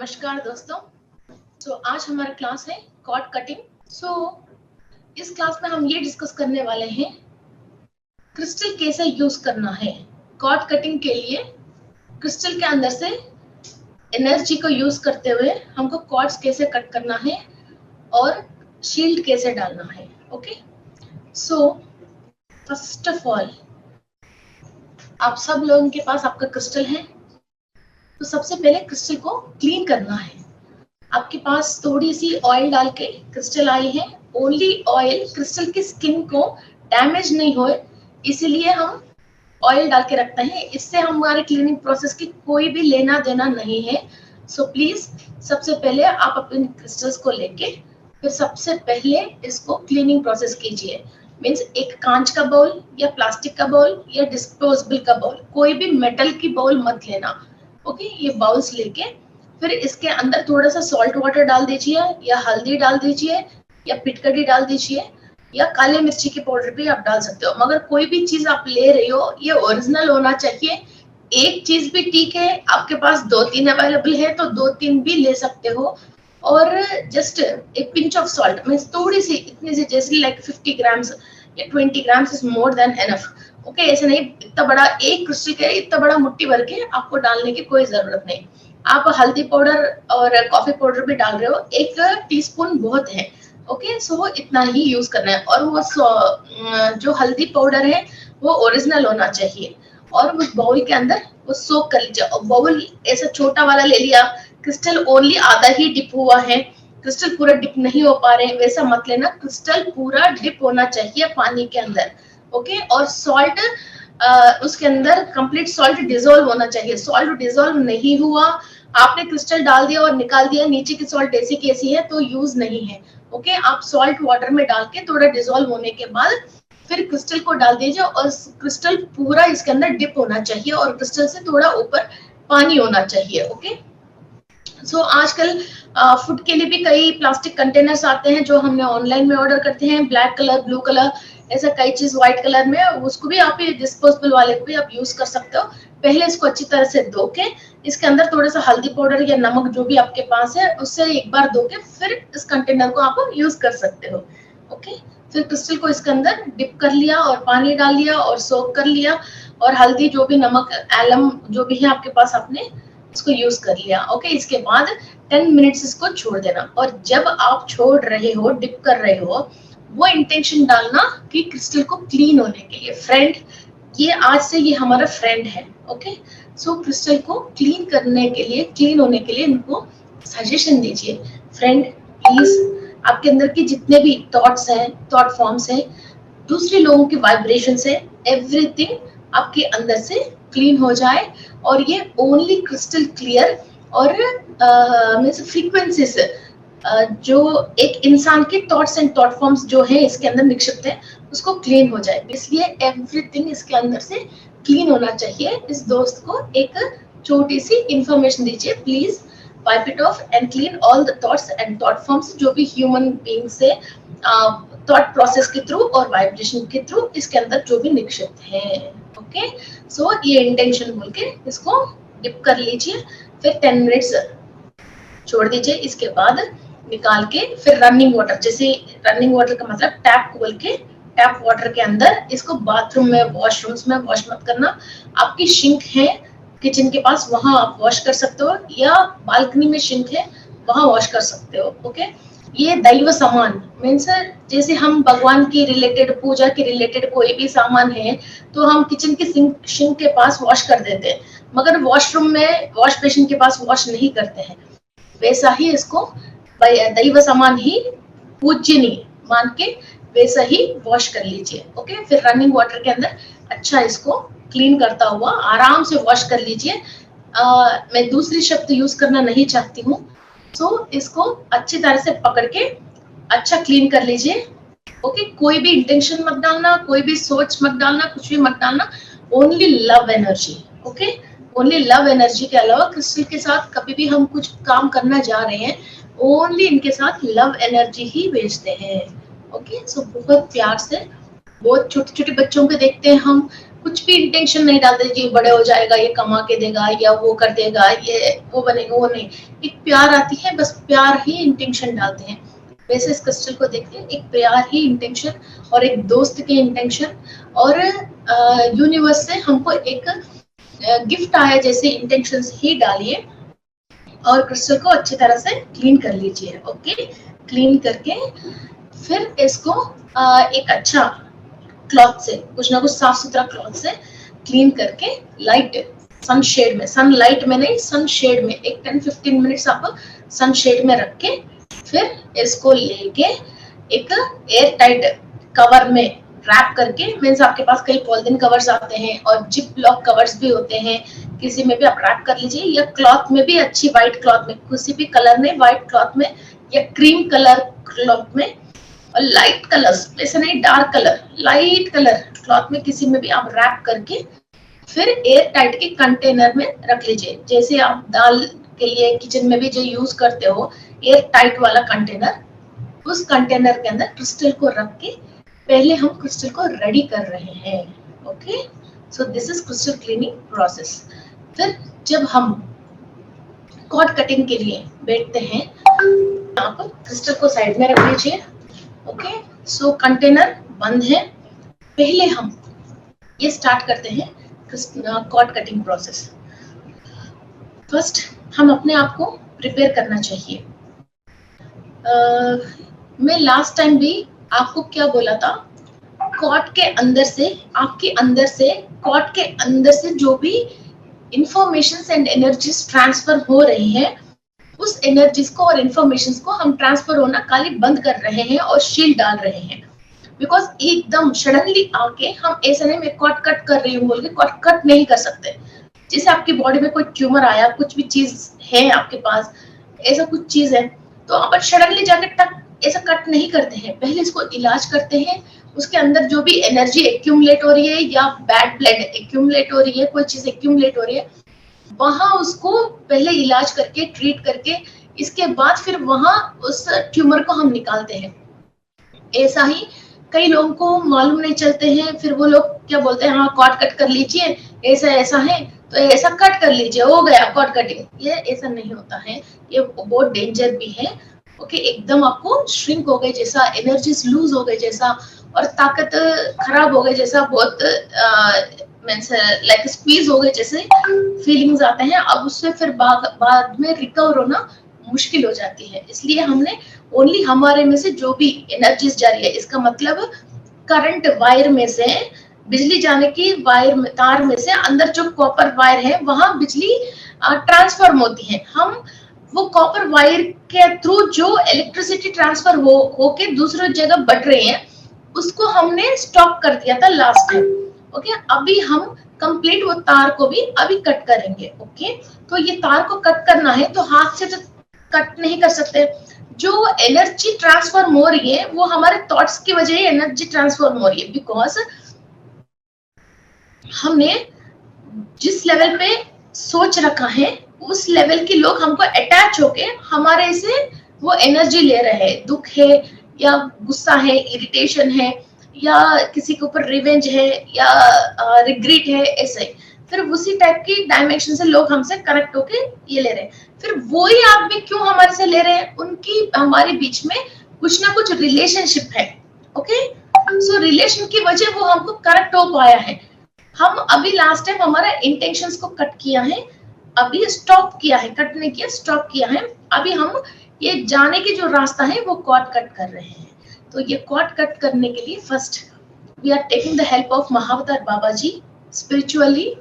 नमस्कार दोस्तों। आज हमारा क्लास है कॉर्ड कटिंग। इस क्लास में हम ये डिस्कस करने वाले हैं क्रिस्टल कैसे यूज करना है। कॉर्ड कटिंग के लिए क्रिस्टल के अंदर से एनर्जी को यूज करते हुए हमको कॉर्ड्स कैसे कट करना है और शील्ड कैसे डालना है। Okay, so first of all आप सब लोगों के पास आपका क्रिस्टल है, तो सबसे पहले क्रिस्टल को क्लीन करना है। आपके पास थोड़ी सी ऑयल डाल के क्रिस्टल आई है, ओनली ऑयल क्रिस्टल की स्किन को डैमेज नहीं हो, इसीलिए हम ऑयल डाल के रखते हैं। इससे हमारे क्लीनिंग प्रोसेस की कोई भी लेना देना नहीं है। सो प्लीज सबसे पहले आप अपने क्रिस्टल्स को लेके फिर सबसे पहले इसको क्लीनिंग प्रोसेस कीजिए। मीन्स एक कांच का बाउल या प्लास्टिक का बाउल या डिस्पोजेबल का बाउल, कोई भी मेटल की बाउल मत लेना। ओके, ये बाउल्स लेके फिर इसके अंदर थोड़ा सा सॉल्ट वाटर डाल दीजिए या हल्दी डाल दीजिए या पिटकड़ी डाल दीजिए या काले मिर्ची की पाउडर भी आप डाल सकते हो। मगर कोई भी चीज आप ले रही हो ये ओरिजिनल होना चाहिए। एक चीज भी ठीक है, आपके पास 2-3 अवेलेबल है तो 2-3 भी ले सकते हो। और जस्ट एक पिंच ऑफ सॉल्ट मीन्स थोड़ी सी, इतनी सी, जैसे लाइक 50 ग्राम्स या 20 grams is more than enough. Okay, ऐसे नहीं इतना बड़ा एक क्रिस्टल के इतना बड़ा मुट्ठी भर के आपको डालने की कोई जरूरत नहीं। आप हल्दी पाउडर और कॉफी पाउडर भी डाल रहे हो, 1 टीस्पून बहुत है। ओके, सो इतना ही यूज करना है। और वो जो हल्दी पाउडर है वो ओरिजिनल होना चाहिए। और उस बाउल के अंदर वो सोक कर लीजिए। और बाउल ऐसा छोटा वाला ले लिया, क्रिस्टल ओनली आधा ही डिप हुआ है, क्रिस्टल पूरा डिप नहीं हो पा रहे, वैसा मत लेना। क्रिस्टल पूरा डिप होना चाहिए पानी के अंदर। ओके, और सॉल्ट उसके अंदर कंप्लीट सॉल्ट डिसॉल्व होना चाहिए। सॉल्ट डिसॉल्व नहीं हुआ, आपने क्रिस्टल डाल दिया और निकाल दिया, नीचे की सॉल्ट ऐसी की ऐसी है तो यूज नहीं है। ओके, आप सॉल्ट वाटर में डाल के थोड़ा डिसॉल्व होने के बाद फिर क्रिस्टल को डाल दीजिए और क्रिस्टल पूरा इसके अंदर डिप होना चाहिए और क्रिस्टल से थोड़ा ऊपर पानी होना चाहिए। ओके, सो आजकल फूड के लिए भी कई प्लास्टिक कंटेनर्स आते हैं जो हमने ऑनलाइन में ऑर्डर करते हैं, ब्लैक कलर, ब्लू कलर, ऐसा कई चीज व्हाइट कलर में, उसको भी आप डिस्पोजेबल वाले को भी आप यूज कर सकते हो। पहले इसको अच्छी तरह से धो के इसके अंदर थोड़ा सा हल्दी पाउडर या नमक जो भी आपके पास है उससे एक बार धो के फिर इस कंटेनर को आप यूज कर सकते हो। ओके, फिर क्रिस्टल को इसके अंदर डिप कर लिया और पानी डाल लिया और सोक कर लिया और हल्दी जो भी नमक एलम जो भी है आपके पास आपने इसको यूज कर लिया। ओके, इसके बाद 10 मिनट्स इसको छोड़ देना। और जब आप छोड़ रहे हो, डिप कर रहे हो, वो इंटेंशन डालना कि क्रिस्टल को क्लीन होने के लिए। फ्रेंड, ये आज से ये हमारा फ्रेंड है। ओके, सो क्रिस्टल को क्लीन करने के लिए, क्लीन होने के लिए इनको सजेशन दीजिए। फ्रेंड प्लीज, आपके अंदर के जितने भी थॉट्स हैं, थॉट फॉर्म्स हैं, दूसरे लोगों की वाइब्रेशन से, एवरीथिंग आपके अंदर से क्लीन हो जाए और ये ओनली क्रिस्टल क्लियर और मींस फ्रीक्वेंसीज जो एक इंसान के थॉट्स एंड थॉट फॉर्म्स जो है इसके अंदर निक्षिप्त है उसको क्लीन हो जाए। इसलिए एवरीथिंग इसके अंदर से क्लीन होना चाहिए। इस दोस्त को एक छोटी सी इंफॉर्मेशन दीजिए, please wipe it of and clean all the thoughts and thought forms जो भी ह्यूमन बीइंग से थॉट प्रोसेस के थ्रू और वाइब्रेशन के थ्रू इसके अंदर जो भी निक्षिप्त है। ओके, सो ये इंटेंशन बोल के इसको डिप कर लीजिए, फिर 10 मिनट्स छोड़ दीजिए। इसके बाद निकाल के फिर रनिंग वाटर, जैसे रनिंग वाटर का मतलब टैप खोल के टैप वाटर के अंदर इसको बाथरूम में, वॉशरूम्स में वॉश मत करना। आपकी सिंक है किचन के पास, वहां आप वॉश कर सकते हो, या बालकनी में सिंक है वहां वॉश कर सकते हो। ओके, ये दैव सामान मीन्स जैसे हम भगवान की रिलेटेड, पूजा के रिलेटेड कोई भी सामान है तो हम किचन की सिंक के पास वॉश कर देते हैं, मगर वॉशरूम में वॉश बेसिन के पास वॉश नहीं करते हैं। वैसा ही इसको दैव सामान ही पूजनीय मान के वैसा ही वॉश कर लीजिए। ओके, फिर रनिंग वाटर के अंदर अच्छा इसको क्लीन करता हुआ आराम से वॉश कर लीजिए। मैं दूसरी शब्द यूज करना नहीं चाहती हूँ, सो इसको अच्छी तरह से पकड़ के अच्छा क्लीन कर लीजिए। ओके, कोई भी इंटेंशन मत डालना, कोई भी सोच मत डालना, कुछ भी मत डालना, only love energy. Okay, only love energy के अलावा क्रिस्टल के साथ कभी भी हम कुछ काम करना जा रहे हैं ओनली इनके साथ लव एनर्जी ही भेजते हैं। ओके, सो बहुत प्यार से, बहुत छोटे छोटे बच्चों को देखते हैं हम, कुछ भी इंटेंशन नहीं डालते जी बड़े हो जाएगा, ये कमा के देगा, या वो कर देगा, ये वो बनेगा, वो नहीं। एक प्यार आती है, बस प्यार ही इंटेंशन डालते हैं। वैसे इस क्रिस्टल को देखते हैं, एक प्यार ही इंटेंशन और एक दोस्त के इंटेंशन और यूनिवर्स से हमको एक गिफ्ट आया जैसे इंटेंशंस ही डालिए और क्रिस्टल को अच्छी तरह से क्लीन कर लीजिए। ओके, क्लीन करके फिर इसको एक अच्छा क्लॉथ से, कुछ ना कुछ साफ सुथरा क्लॉथ से क्लीन करके लाइट सनशेड में, सनलाइट में नहीं, सनशेड में एक 10-15 मिनट्स आप सनशेड में रख के फिर इसको लेके एक एयर टाइट कवर में रैप करके, मीन्स आपके पास कई पॉलिथीन कवर्स आते हैं और जिप लॉक कवर्स भी होते हैं, किसी में भी आप रैप कर लीजिए, या क्लॉथ में भी अच्छी व्हाइट क्लॉथ में, किसी भी कलर में, व्हाइट क्लॉथ में या क्रीम कलर क्लॉथ में, और लाइट कलर्स, ऐसा नहीं dark colour, light colour cloth में किसी में भी आप रैप करके फिर एयर टाइट के कंटेनर में रख लीजिए। जैसे आप दाल के लिए किचन में भी जो यूज करते हो एयर टाइट वाला कंटेनर, उस कंटेनर के अंदर क्रिस्टल को रख के पहले हम क्रिस्टल को रेडी कर रहे हैं। Okay, so this is crystal cleaning process. फिर जब हम कॉर्ड कटिंग के लिए बैठते हैं, आप क्रिस्टल को साइड में रख लीजिए। ओके, सो कंटेनर बंद है। पहले हम ये स्टार्ट करते हैं कॉर्ड कटिंग प्रोसेस। फर्स्ट हम अपने आप को प्रिपेयर करना चाहिए। मैं लास्ट टाइम भी आपको क्या बोला था, कॉर्ड के अंदर से, आपके अंदर से, कॉर्ड के अंदर से जो भी इंफॉर्मेशन एंड एनर्जीज ट्रांसफर हो रही है, उस एनर्जीज को और इंफॉर्मेशन को हम ट्रांसफर होना खाली बंद कर रहे हैं और शील्ड डाल रहे हैं। बिकॉज एकदम सडनली आके हम ऐसा नहीं मैं कॉर्ड कट कर रही हूँ बोल के कॉर्ड कट नहीं कर सकते। जैसे आपकी बॉडी में कोई ट्यूमर आया, कुछ भी चीज है आपके पास, ऐसा कुछ चीज है, तो आप सडनली जाके टक ऐसा कट नहीं करते हैं, पहले इसको इलाज करते हैं। उसके अंदर जो भी एनर्जी एक्यूमुलेट हो रही है या बैड ब्लड एक्यूमुलेट हो रही है, कोई चीज एक्यूमुलेट हो रही है, वहां उसको पहले इलाज करके ट्रीट करके इसके बाद फिर वहां उस ट्यूमर को हम निकालते हैं। ऐसा ही कई लोगों को मालूम नहीं चलते हैं, फिर वो लोग क्या बोलते हैं, हाँ कॉर्ड कट कर लीजिए, ऐसा ऐसा है तो ऐसा कट कर लीजिए, हो गया कॉर्ड कटिंग। ये ऐसा नहीं होता है, ये बहुत डेंजर भी है। ओके, एकदम आपको श्रिंक हो गए जैसा, एनर्जीज लूज हो गए जैसा और ताकत खराब हो गए जैसा, बहुत मींस लाइक स्क्वीज हो गए जैसे फीलिंग्स आते हैं। अब उससे फिर बाद में रिकवर होना मुश्किल हो जाती है। इसलिए हमने ओनली हमारे में से जो भी एनर्जीज जा रही है, इसका मतलब करंट वायर में से, बिजली जाने की वायर में, तार में से अंदर जो कॉपर वायर है वहां बिजली ट्रांसफॉर्म होती है। हम वो कॉपर वायर के थ्रू जो इलेक्ट्रिसिटी ट्रांसफर होके दूसरी जगह बढ़ रही है, उसको हमने स्टॉप कर दिया था लास्ट टाइम। ओके, अभी हम कंप्लीट वो तार को भी अभी कट करेंगे। ओके, तो ये तार को कट करना है तो हाथ से तो कट नहीं कर सकते। जो एनर्जी ट्रांसफॉर्म हो रही है वो हमारे थॉट्स की वजह से एनर्जी ट्रांसफॉर्म हो रही है। बिकॉज हमने जिस लेवल पे सोच रखा है उस लेवल के लोग हमको अटैच होके हमारे से वो एनर्जी ले रहे हैं। दुख है या गुस्सा है, इरिटेशन है या किसी के ऊपर रिवेंज है या रिग्रेट है, ऐसे फिर उसी टाइप की डायमेंशन से लोग हमसे कनेक्ट होके ये ले रहे हैं। फिर वही आदमी क्यों हमारे से ले रहे हैं, उनकी हमारे बीच में कुछ ना कुछ रिलेशनशिप है। ओके, सो रिलेशन की वजह वो हमको कनेक्ट हो पाया है। हम अभी लास्ट टाइम हमारा इंटेंशंस को कट किया है, अभी स्टॉप किया है, कट नहीं किया, स्टॉप किया है। अभी हम ये जाने की जो रास्ता है वो कॉर्ड कट कर रहे हैं। तो ये कॉर्ड कट करने के लिए first we are taking the help of Mahavatar Baba ji spiritually.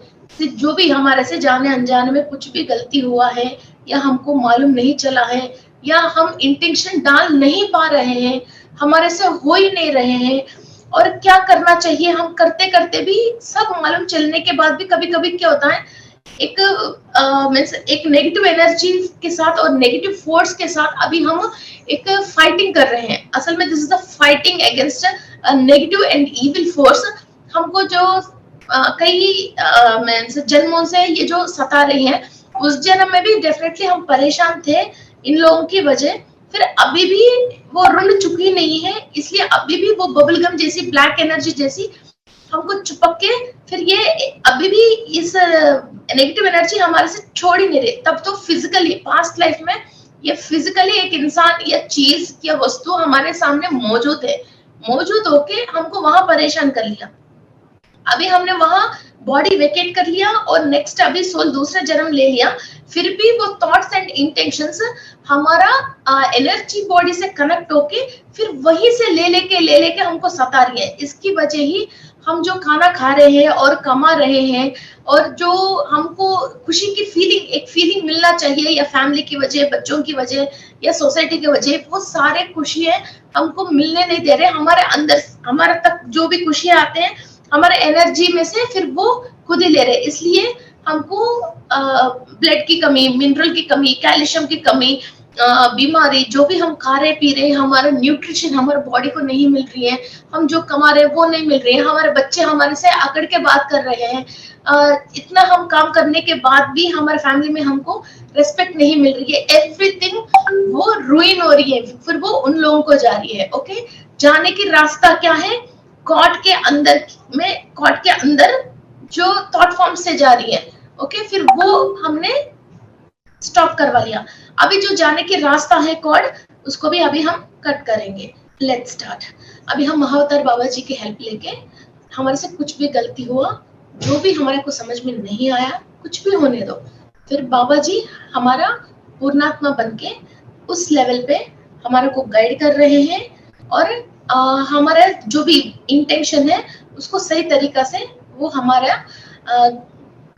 जो भी हमारे से जाने अनजाने में कुछ भी गलती हुआ है या हमको मालूम नहीं चला है या हम इंटेंशन डाल नहीं पा रहे हैं, हमारे से हो ही नहीं रहे हैं, और क्या करना चाहिए हम करते करते भी सब मालूम चलने के बाद भी कभी कभी क्या होता है, एक मींस एक नेगेटिव एनर्जी के साथ और नेगेटिव फोर्स के साथ अभी हम एक फाइटिंग कर रहे हैं। असल में this is the fighting against negative and evil force. हमको जो कई मींस जन्मों से ये जो सता रही है, उस जन्म में भी डेफिनेटली हम परेशान थे इन लोगों की वजह। फिर अभी भी वो रुंड चुकी नहीं है, इसलिए अभी भी वो बबल गम जैसी ब्लैक एनर्जी जैसी हमको चिपक के फिर ये अभी भी इस नेगेटिव एनर्जी हमारे से छोड़ ही नहीं रही। तब तो फिजिकली पास्ट लाइफ में ये फिजिकली एक इंसान या चीज या वस्तु हमारे सामने मौजूद है, मौजूद होके हमको वहां परेशान कर लिया। अभी हमने वहां बॉडी वेकेट कर लिया और नेक्स्ट अभी सोल दूसरा जन्म ले लिया, फिर भी वो थॉट्स एंड इंटेंशंस हमारा एनर्जी बॉडी से कनेक्ट होके फिर वहीं से ले लेके हमको सता रही है। इसकी वजह ही हम जो खाना खा रहे हैं और कमा रहे हैं और जो हमको खुशी की फीलिंग, एक फीलिंग मिलना चाहिए या फैमिली की वजह, बच्चों की वजह या सोसाइटी की वजह, वो सारे खुशियां हमको मिलने नहीं दे रहे। हमारे अंदर हमारे तक जो भी खुशियां आते हैं हमारे एनर्जी में से फिर वो खुद ही ले रहे। इसलिए हमको ब्लड की कमी, मिनरल की कमी, कैल्शियम की कमी, बीमारी, जो भी हम खा रहे पी रहे, हमारा न्यूट्रिशन हमारे बॉडी को नहीं मिल रही है, हम जो कमा रहे हैं वो नहीं मिल रही है, हमारे बच्चे हमारे से आकड़ के बात कर रहे हैं, इतना हम काम करने के बाद भी हमारे फैमिली में हमको रेस्पेक्ट नहीं मिल रही है, एवरीथिंग वो रुइन हो रही है, फिर वो उन लोगों को जा रही है। ओके, जाने की रास्ता क्या है? गॉड के अंदर में, गॉड के अंदर जो थॉट फॉर्म से जा रही है। ओके, फिर वो हमने स्टॉप करवा लिया। अभी जो जाने की रास्ता है गॉड, उसको भी अभी हम कट करेंगे। Let's start. अभी हम महाअवतार बाबा जी की हेल्प लेके, हमारे से कुछ भी गलती हुआ, जो भी हमारे को समझ में नहीं आया, कुछ भी होने दो, फिर बाबा जी हमारा पूर्णात्मा बनके उस लेवल पे हमारे को गाइड कर रहे हैं और हमारा जो भी इंटेंशन है उसको सही तरीका से वो हमारा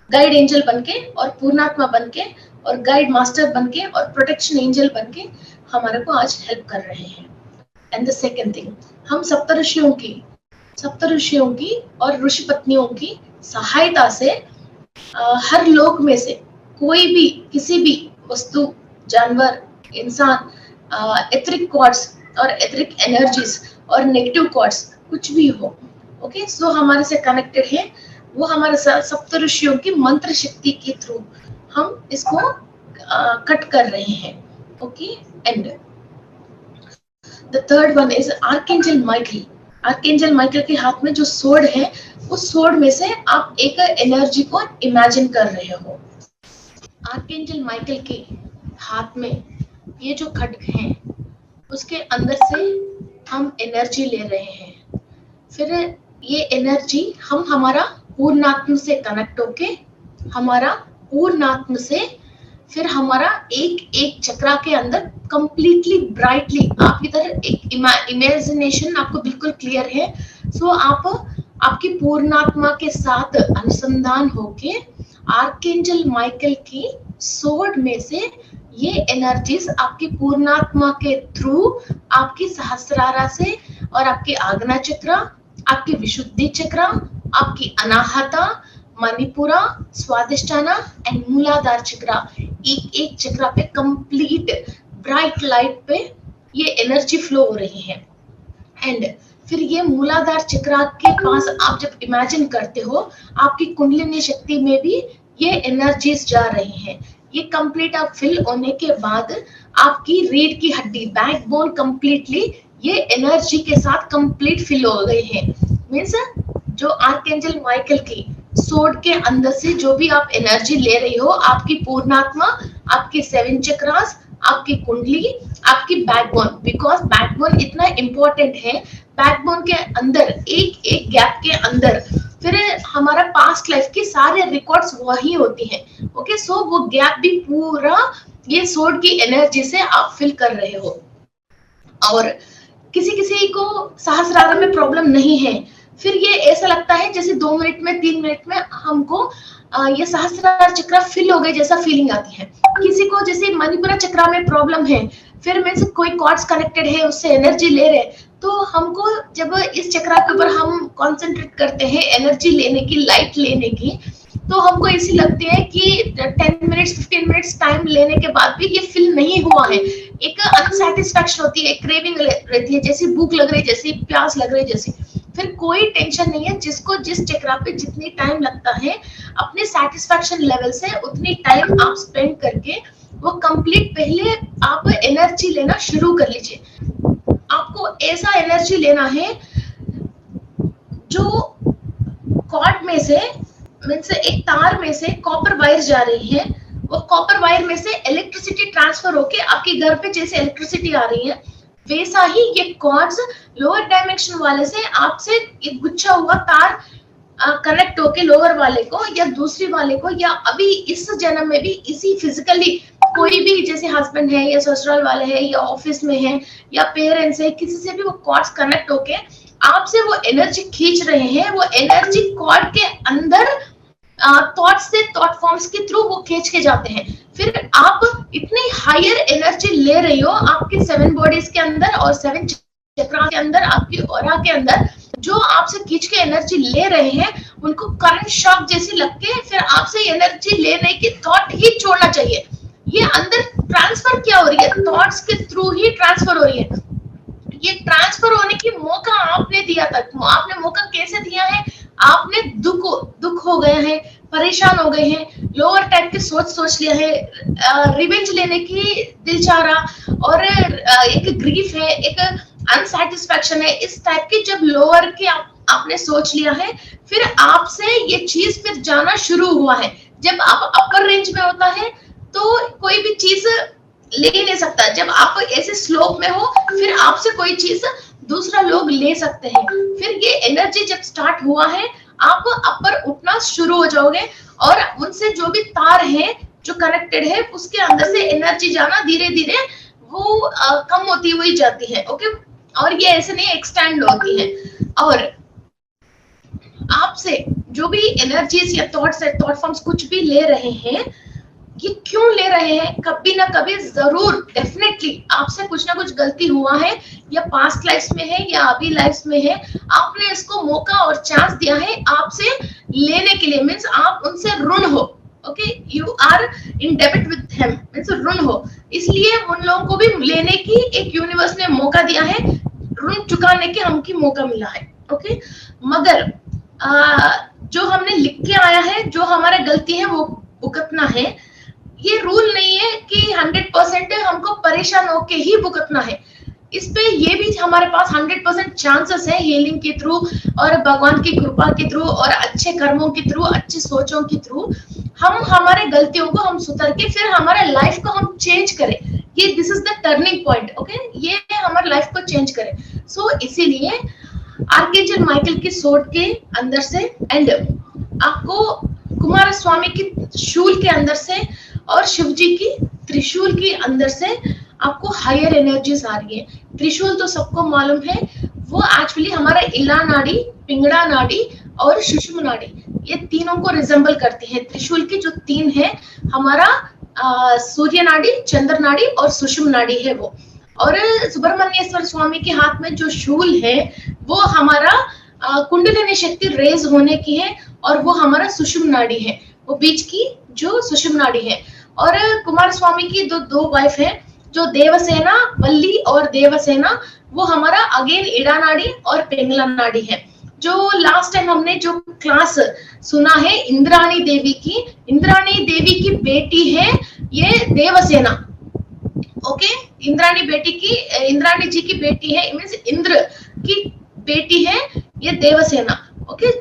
गाइड एंजल बनके और पूर्णात्मा बनके और गाइड मास्टर बनके और प्रोटेक्शन एंजल बनके हमारे को आज हेल्प कर रहे हैं। एंड द सेकंड थिंग, हम सप्तऋषियों की और ऋषि पत्नियों की सहायता से हर लोक में से कोई भी, किसी भी वस्तु, जानवर, इंसान, एथरिक कॉर्ड्स और एथरिक एनर्जीज और नेगेटिव कॉर्ड्स कुछ भी हो, ओके, सो हमारे से कनेक्टेड है, वो हमारे सप्तऋषियों की मंत्र शक्ति के थ्रू हम इसको कट कर रहे हैं। Okay, and the third one is archangel Michael. Archangel Michael के हाथ में जो सोर्ड है, उस सोर्ड में से आप एक एनर्जी को इमेजिन कर रहे हो। आर्कएंजल माइकल के हाथ में ये जो खड्ग है, उसके अंदर से हम एनर्जी ले रहे हैं। फिर ये एनर्जी हम हमारा पूर्णात्म से कनेक्ट होके, हमारा पूर्णात्म से फिर हमारा एक एक चक्रा के अंदर कंप्लीटली ब्राइटली, आप इधर एक इमेजिनेशन आपको बिल्कुल क्लियर है, सो आप आपकी पूर्णात्मा के साथ अनुसंधान होके आर्कएंजल माइकल की सोर्ड में से ये एनर्जीज आपकी पूर्णात्मा के थ्रू आपकी सहस्रारा से और आपके आग्ना चक्र, आपकी विशुद्धि चक्र, आपकी अनाहता, मणिपुरा, स्वादिष्ठाना एंड मूलाधार चक्र, एक एक चक्र पे कंप्लीट ब्राइट लाइट पे ये एनर्जी फ्लो हो रही है। एंड फिर ये मूलाधार चक्र के पास आप जब इमेजिन करते हो, आपकी कुंडलिनी शक्ति में भी ये एनर्जीज जा रही हैं। ये कंप्लीट आप फिल होने के बाद आपकी रीढ़ की हड्डी, बैकबोन कंप्लीटली ये एनर्जी के साथ कंप्लीट फिल हो गए हैं। मींस जो आर्कएंजल माइकल की सोर्ड के अंदर से जो भी आप एनर्जी ले रही हो, आपकी पूर्णात्मा, आपके 7 चक्रास, आपकी कुंडली, आपकी बैकबोन, बिकॉज बैकबोन इतना इंपॉर्टेंट है। बैकबोन के अंदर एक एक गैप के अंदर फिर हमारा पास्ट लाइफ की सारे रिकॉर्ड्स वही होती हैं। ओके, सो वो गैप भी पूरा ये सोर्ड की एनर्जी से आप फिल कर रहे हो। और किसी किसी को सहस्रारा में प्रॉब्लम नहीं है, फिर ये ऐसा लगता है जैसे 2 मिनट में 3 मिनट में हमको ये सहस्रार चक्र फिल हो गए जैसा फीलिंग आती है। किसी को जैसे मणिपुरा चक्र में प्रॉब्लम है, फिर में से कोई कॉर्ड्स कनेक्टेड है, उससे एनर्जी ले रहे, तो हमको जब इस चक्र के ऊपर हम कंसंट्रेट करते हैं एनर्जी लेने की, लाइट लेने की, तो हमको ऐसी लगती है कि 10 मिनट्स 15 मिनट्स टाइम लेने के बाद भी ये फिल नहीं हुआ है। एक अनसैटिस्फैक्शन होती है, एक क्रेविंग रहती है, जैसी भूख लग रही है, जैसी प्यास लग रही है, जैसी। फिर कोई टेंशन नहीं है, जिसको जिस चक्र पे जितनी टाइम लगता है अपने सेटिस्फैक्शन लेवल से उतनी टाइम आप स्पेंड करके वो कंप्लीट पहले आप एनर्जी लेना शुरू कर लीजिए। आपको ऐसा एनर्जी लेना है जो कॉर्ड में से मीन्स एक तार में से कॉपर वायर जा रही है, वो कॉपर वायर में से इलेक्ट्रिसिटी ट्रांसफर होके आपके घर पे जैसे इलेक्ट्रिसिटी आ रही है, वैसा ही ये कॉर्ड्स लोअर डायमेंशन वाले से आपसे एक गुच्छा हुआ तार कनेक्ट होके लोअर वाले को या दूसरी वाले को, या अभी इस जन्म में भी इसी फिजिकली कोई भी जैसे हस्बैंड है या ससुराल वाले है या ऑफिस में है या पेरेंट्स है, किसी से भी वो कॉर्ड्स कनेक्ट होके आपसे वो एनर्जी खींच रहे हैं। वो एनर्जी कॉर्ड के अंदर थॉट से थॉट फॉर्म्स के थ्रू वो खींच के जाते हैं। फिर आप इतनी हायर एनर्जी ले रही हो आपके 7 बॉडीज के अंदर और 7 चक्रा के अंदर, आपकी ऑरा के अंदर, जो आपसे खींच के एनर्जी ले रहे हैं उनको करंट शॉक जैसी लग के फिर आपसे एनर्जी लेने की थॉट ही छोड़ना चाहिए। ये अंदर ट्रांसफर क्या हो रही है, थॉट्स के थ्रू ही ट्रांसफर हो रही है। ये ट्रांसफर होने की मौका आपने दिया था। आपने मौका कैसे दिया है, आपने दुख हो गए हैं, परेशान हो गए हैं, लोअर टाइप की सोच लिया है, रिवेंज लेने की दिल चाह रहा, और एक ग्रीफ है, एक अनसैटिस्फैक्शन है, इस टाइप की जब लोअर के आपने सोच लिया है, फिर आपसे ये चीज फिर जाना शुरू हुआ है। जब आप अपर रेंज में होता है तो कोई भी चीज ले नहीं सकता, जब आप ऐसे स्लोप में हो फिर आपसे कोई चीज दूसरा लोग ले सकते हैं। फिर ये एनर्जी जब स्टार्ट हुआ है आप अपर उठना शुरू हो जाओगे, और उनसे जो भी तार है जो कनेक्टेड है उसके अंदर से एनर्जी जाना धीरे धीरे वो कम होती हुई जाती है। ओके, और ये ऐसे नहीं एक्सटेंड होती है। और आपसे जो भी एनर्जीज या थॉट्स या थॉट फॉर्म्स कुछ भी ले रहे हैं, ये क्यों ले रहे हैं, कभी ना कभी जरूर डेफिनेटली आपसे कुछ ना कुछ गलती हुआ है, या पास्ट लाइफ्स में है या अभी लाइफ्स में है, आपने इसको मौका और चांस दिया है आपसे लेने के लिए। मीन्स आप उनसे ऋण हो। Okay, you are in debit with him, means ऋण हो, इसलिए उन लोगों को भी लेने की एक यूनिवर्स ने मौका दिया है, ऋण चुकाने के हमको मौका मिला है। ओके, मगर जो हमने लिख के आया है, जो हमारा गलती है वो भुगतना है। ये रूल नहीं है कि 100% हमको परेशान होके ही भुगतना है। इस पे ये भी हमारे पास 100% चांसेस है हीलिंग के थ्रू और भगवान की कृपा के थ्रू और अच्छे कर्मों के थ्रू, अच्छी सोचों के थ्रू हम हमारे गलतियों को हम सुधर के फिर हमारे लाइफ को हम चेंज करें। ये this is the turning point. Okay, ये हमारे लाइफ को चेंज करें। सो इसीलिए आर्कएंजल माइकल की सोर्ड के अंदर से एंड आपको कुमार स्वामी की शूल के अंदर से और शिव जी की त्रिशूल के अंदर से आपको हायर एनर्जीज आ रही है। त्रिशूल तो सबको मालूम है, वो एक्चुअली हमारा इला नाड़ी, पिंगड़ा नाड़ी और सुषुम्ना नाड़ी, ये तीनों को रिजेंबल करती है। त्रिशूल की जो 3 है, हमारा सूर्य नाड़ी, चंद्र नाड़ी और सुषुम्ना नाड़ी है वो। और सुब्रमण्येश्वर स्वामी के हाथ में जो शूल है वो हमारा कुंडलिनी शक्ति रेज होने की है, और वो हमारा सुषुम्ना नाड़ी है, वो बीच की जो सुषुम्ना नाड़ी है। और कुमार स्वामी की दो वाइफ है, जो देवसेना वल्ली और देवसेना, वो हमारा अगेन इड़ा नाड़ी और पिंगला नाड़ी है। जो लास्ट टाइम हमने जो क्लास सुना है इंद्राणी देवी की, इंद्राणी देवी की बेटी है ये देवसेना। ओके, इंद्राणी जी की बेटी है, मींस इंद्र की बेटी है ये Devasena. Okay,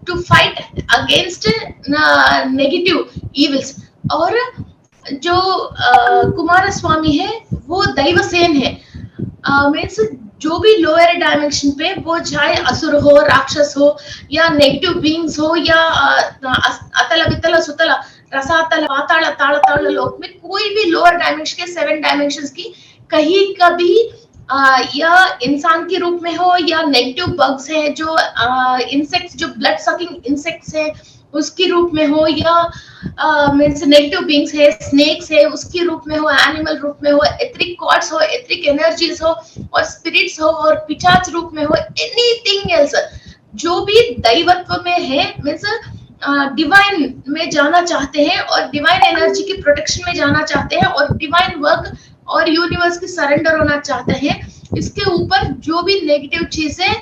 to fight against negative evils. और जो कुमार स्वामी है वो दैवसेन है, मीन्स जो भी लोअर डायमेंशन पे, वो चाहे असुर हो, राक्षस हो या नेगेटिव बीइंग्स हो या अतल वितल सुतल रसातल पाताल ताल ताल लोक में कोई भी लोअर डायमेंशन के 7 डायमेंशंस की कहीं कभी या इंसान के रूप में हो या नेगेटिव बग्स है जो इंसेक्ट्स, जो ब्लड सकिंग इंसेक्ट्स है उसके रूप में हो, या मींस नेगेटिव बीइंग्स है, स्नेक्स है उसके रूप में हो, एनिमल रूप में हो, एथरिक गॉड्स हो, एथरिक एनर्जीज हो और स्पिरिट्स हो और पिशाच रूप में हो, एनीथिंग एल्स जो भी दैवत्व में है, मींस डिवाइन में जाना चाहते हैं और डिवाइन एनर्जी की प्रोटेक्शन में जाना चाहते हैं और डिवाइन वर्क और यूनिवर्स की सरेंडर होना चाहते हैं, इसके ऊपर जो भी नेगेटिव चीजें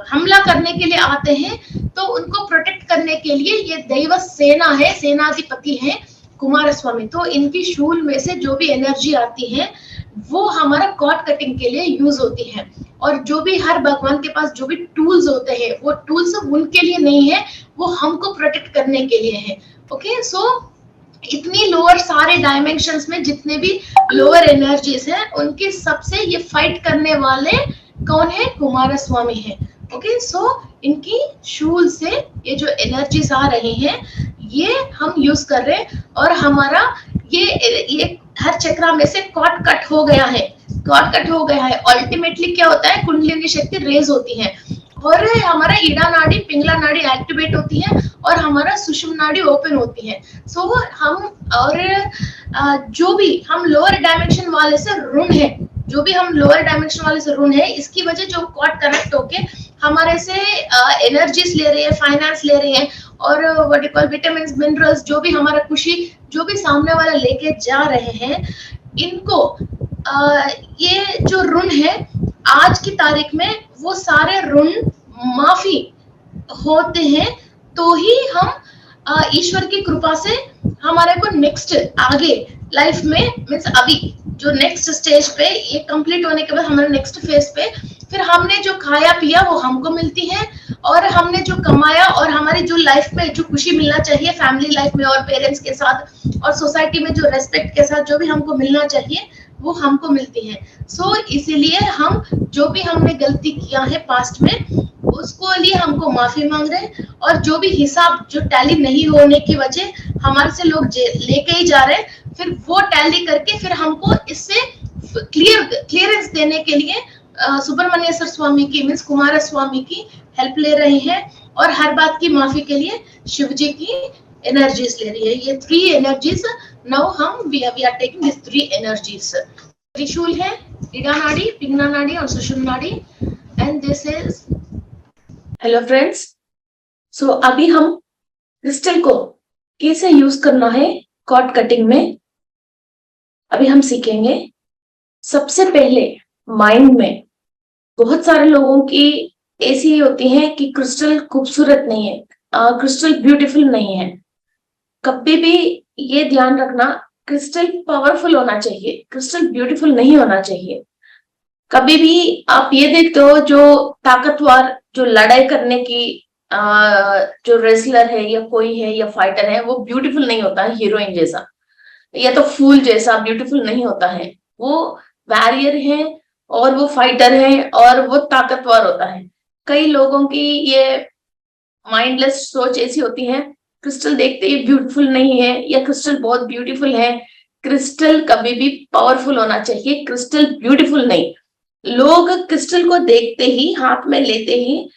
हमला करने के लिए आते हैं, तो उनको प्रोटेक्ट करने के लिए ये दैव सेना है, सेनाधिपति है, कुमारस्वामी। तो इनकी शूल में से जो भी एनर्जी आती है वो हमारा कॉर्ड कटिंग के लिए यूज होती है। और जो भी हर भगवान के पास जो भी टूल्स होते हैं वो टूल्स उनके लिए नहीं है, वो हमको प्रोटेक्ट करने के लिए है। ओके, सो इतनी लोअर सारे डायमेंशंस में जितने भी लोअर एनर्जीज हैं उनके सबसे ये फाइट करने वाले कौन है? कुमारस्वामी है। ओके, सो इनकी शूल से ये जो एनर्जीज आ रही हैं ये हम यूज कर रहे हैं। और हमारा ये हर चक्रा में से कॉर्ड कट हो गया है, कॉर्ड कट हो गया है। अल्टीमेटली क्या होता है? कुंडलिनी शक्ति रेज होती है और हमारा ईड़ा नाड़ी पिंगला नाड़ी एक्टिवेट होती है और हमारा सुषुम्ना नाड़ी ओपन होती है। सो हम और जो भी हम लोअर डायमेंशन वाले से ऋण है, जो भी हम लोअर डायमेंशन वाले से ऋण है, इसकी वजह जो कॉर्ड कनेक्ट होके हमारे से एनर्जीज ले रही है, फाइनेंस ले रही है और what you call vitamin minerals, जो भी हमारा खुशी जो भी सामने वाला लेके जा रहे हैं, इनको ये जो ऋण है आज की तारीख में वो सारे ऋण माफी होते हैं। तो ही हम ईश्वर की कृपा से हमारे को नेक्स्ट आगे लाइफ में मीन्स अभी जो नेक्स्ट स्टेज पे ये कंप्लीट होने के बाद हमारे नेक्स्ट फेज पे फिर हमने जो खाया पिया वो हमको मिलती है और हमने जो कमाया और हमारी जो लाइफ में जो खुशी मिलना चाहिए फैमिली लाइफ में और पेरेंट्स के साथ और सोसाइटी में जो रेस्पेक्ट के साथ जो भी हमको मिलना चाहिए वो हमको मिलती है। सो इसीलिए हम जो भी हमने गलती किया है पास्ट में उसको लिए हमको माफी मांग रहे हैं और जो भी हिसाब जो टैली नहीं होने की वजह हमारे से लोग लेके ही जा रहे हैं, फिर वो टैली करके फिर हमको इससे क्लियरेंस देने के लिए सुब्रमण्येश्वर स्वामी की मीन्स कुमारस्वामी की हेल्प ले रहे हैं और हर बात की माफी के लिए शिव जी की एनर्जीज ले रही है। ये 3 एनर्जीज नाउ हम we are taking this 3 energies. त्रिशूल है, ईड़ा नाड़ी, पिंगला नाड़ी और सुषुम्ना नाड़ी and this is. Hello friends, so अभी हम क्रिस्टल को कैसे यूज करना है कॉर्ड कटिंग में अभी हम सीखेंगे। सबसे पहले माइंड में बहुत सारे लोगों की ऐसी होती है कि क्रिस्टल खूबसूरत नहीं है, क्रिस्टल ब्यूटीफुल नहीं है। कभी भी ये ध्यान रखना, क्रिस्टल पावरफुल होना चाहिए, क्रिस्टल ब्यूटीफुल नहीं होना चाहिए। कभी भी आप ये देखते हो जो ताकतवर जो लड़ाई करने की जो रेसलर है या कोई है या फाइटर है वो ब्यूटीफुल नहीं होता है, हीरोइन जैसा या तो फूल जैसा ब्यूटीफुल नहीं होता है। वो वॉरियर है और वो फाइटर है और वो ताकतवर होता है। कई लोगों की ये माइंडलेस सोच ऐसी होती है, क्रिस्टल देखते ही ब्यूटीफुल नहीं है या क्रिस्टल बहुत ब्यूटीफुल है। क्रिस्टल कभी भी पावरफुल होना चाहिए, क्रिस्टल ब्यूटीफुल नहीं। लोग क्रिस्टल को देखते ही हाथ में लेते ही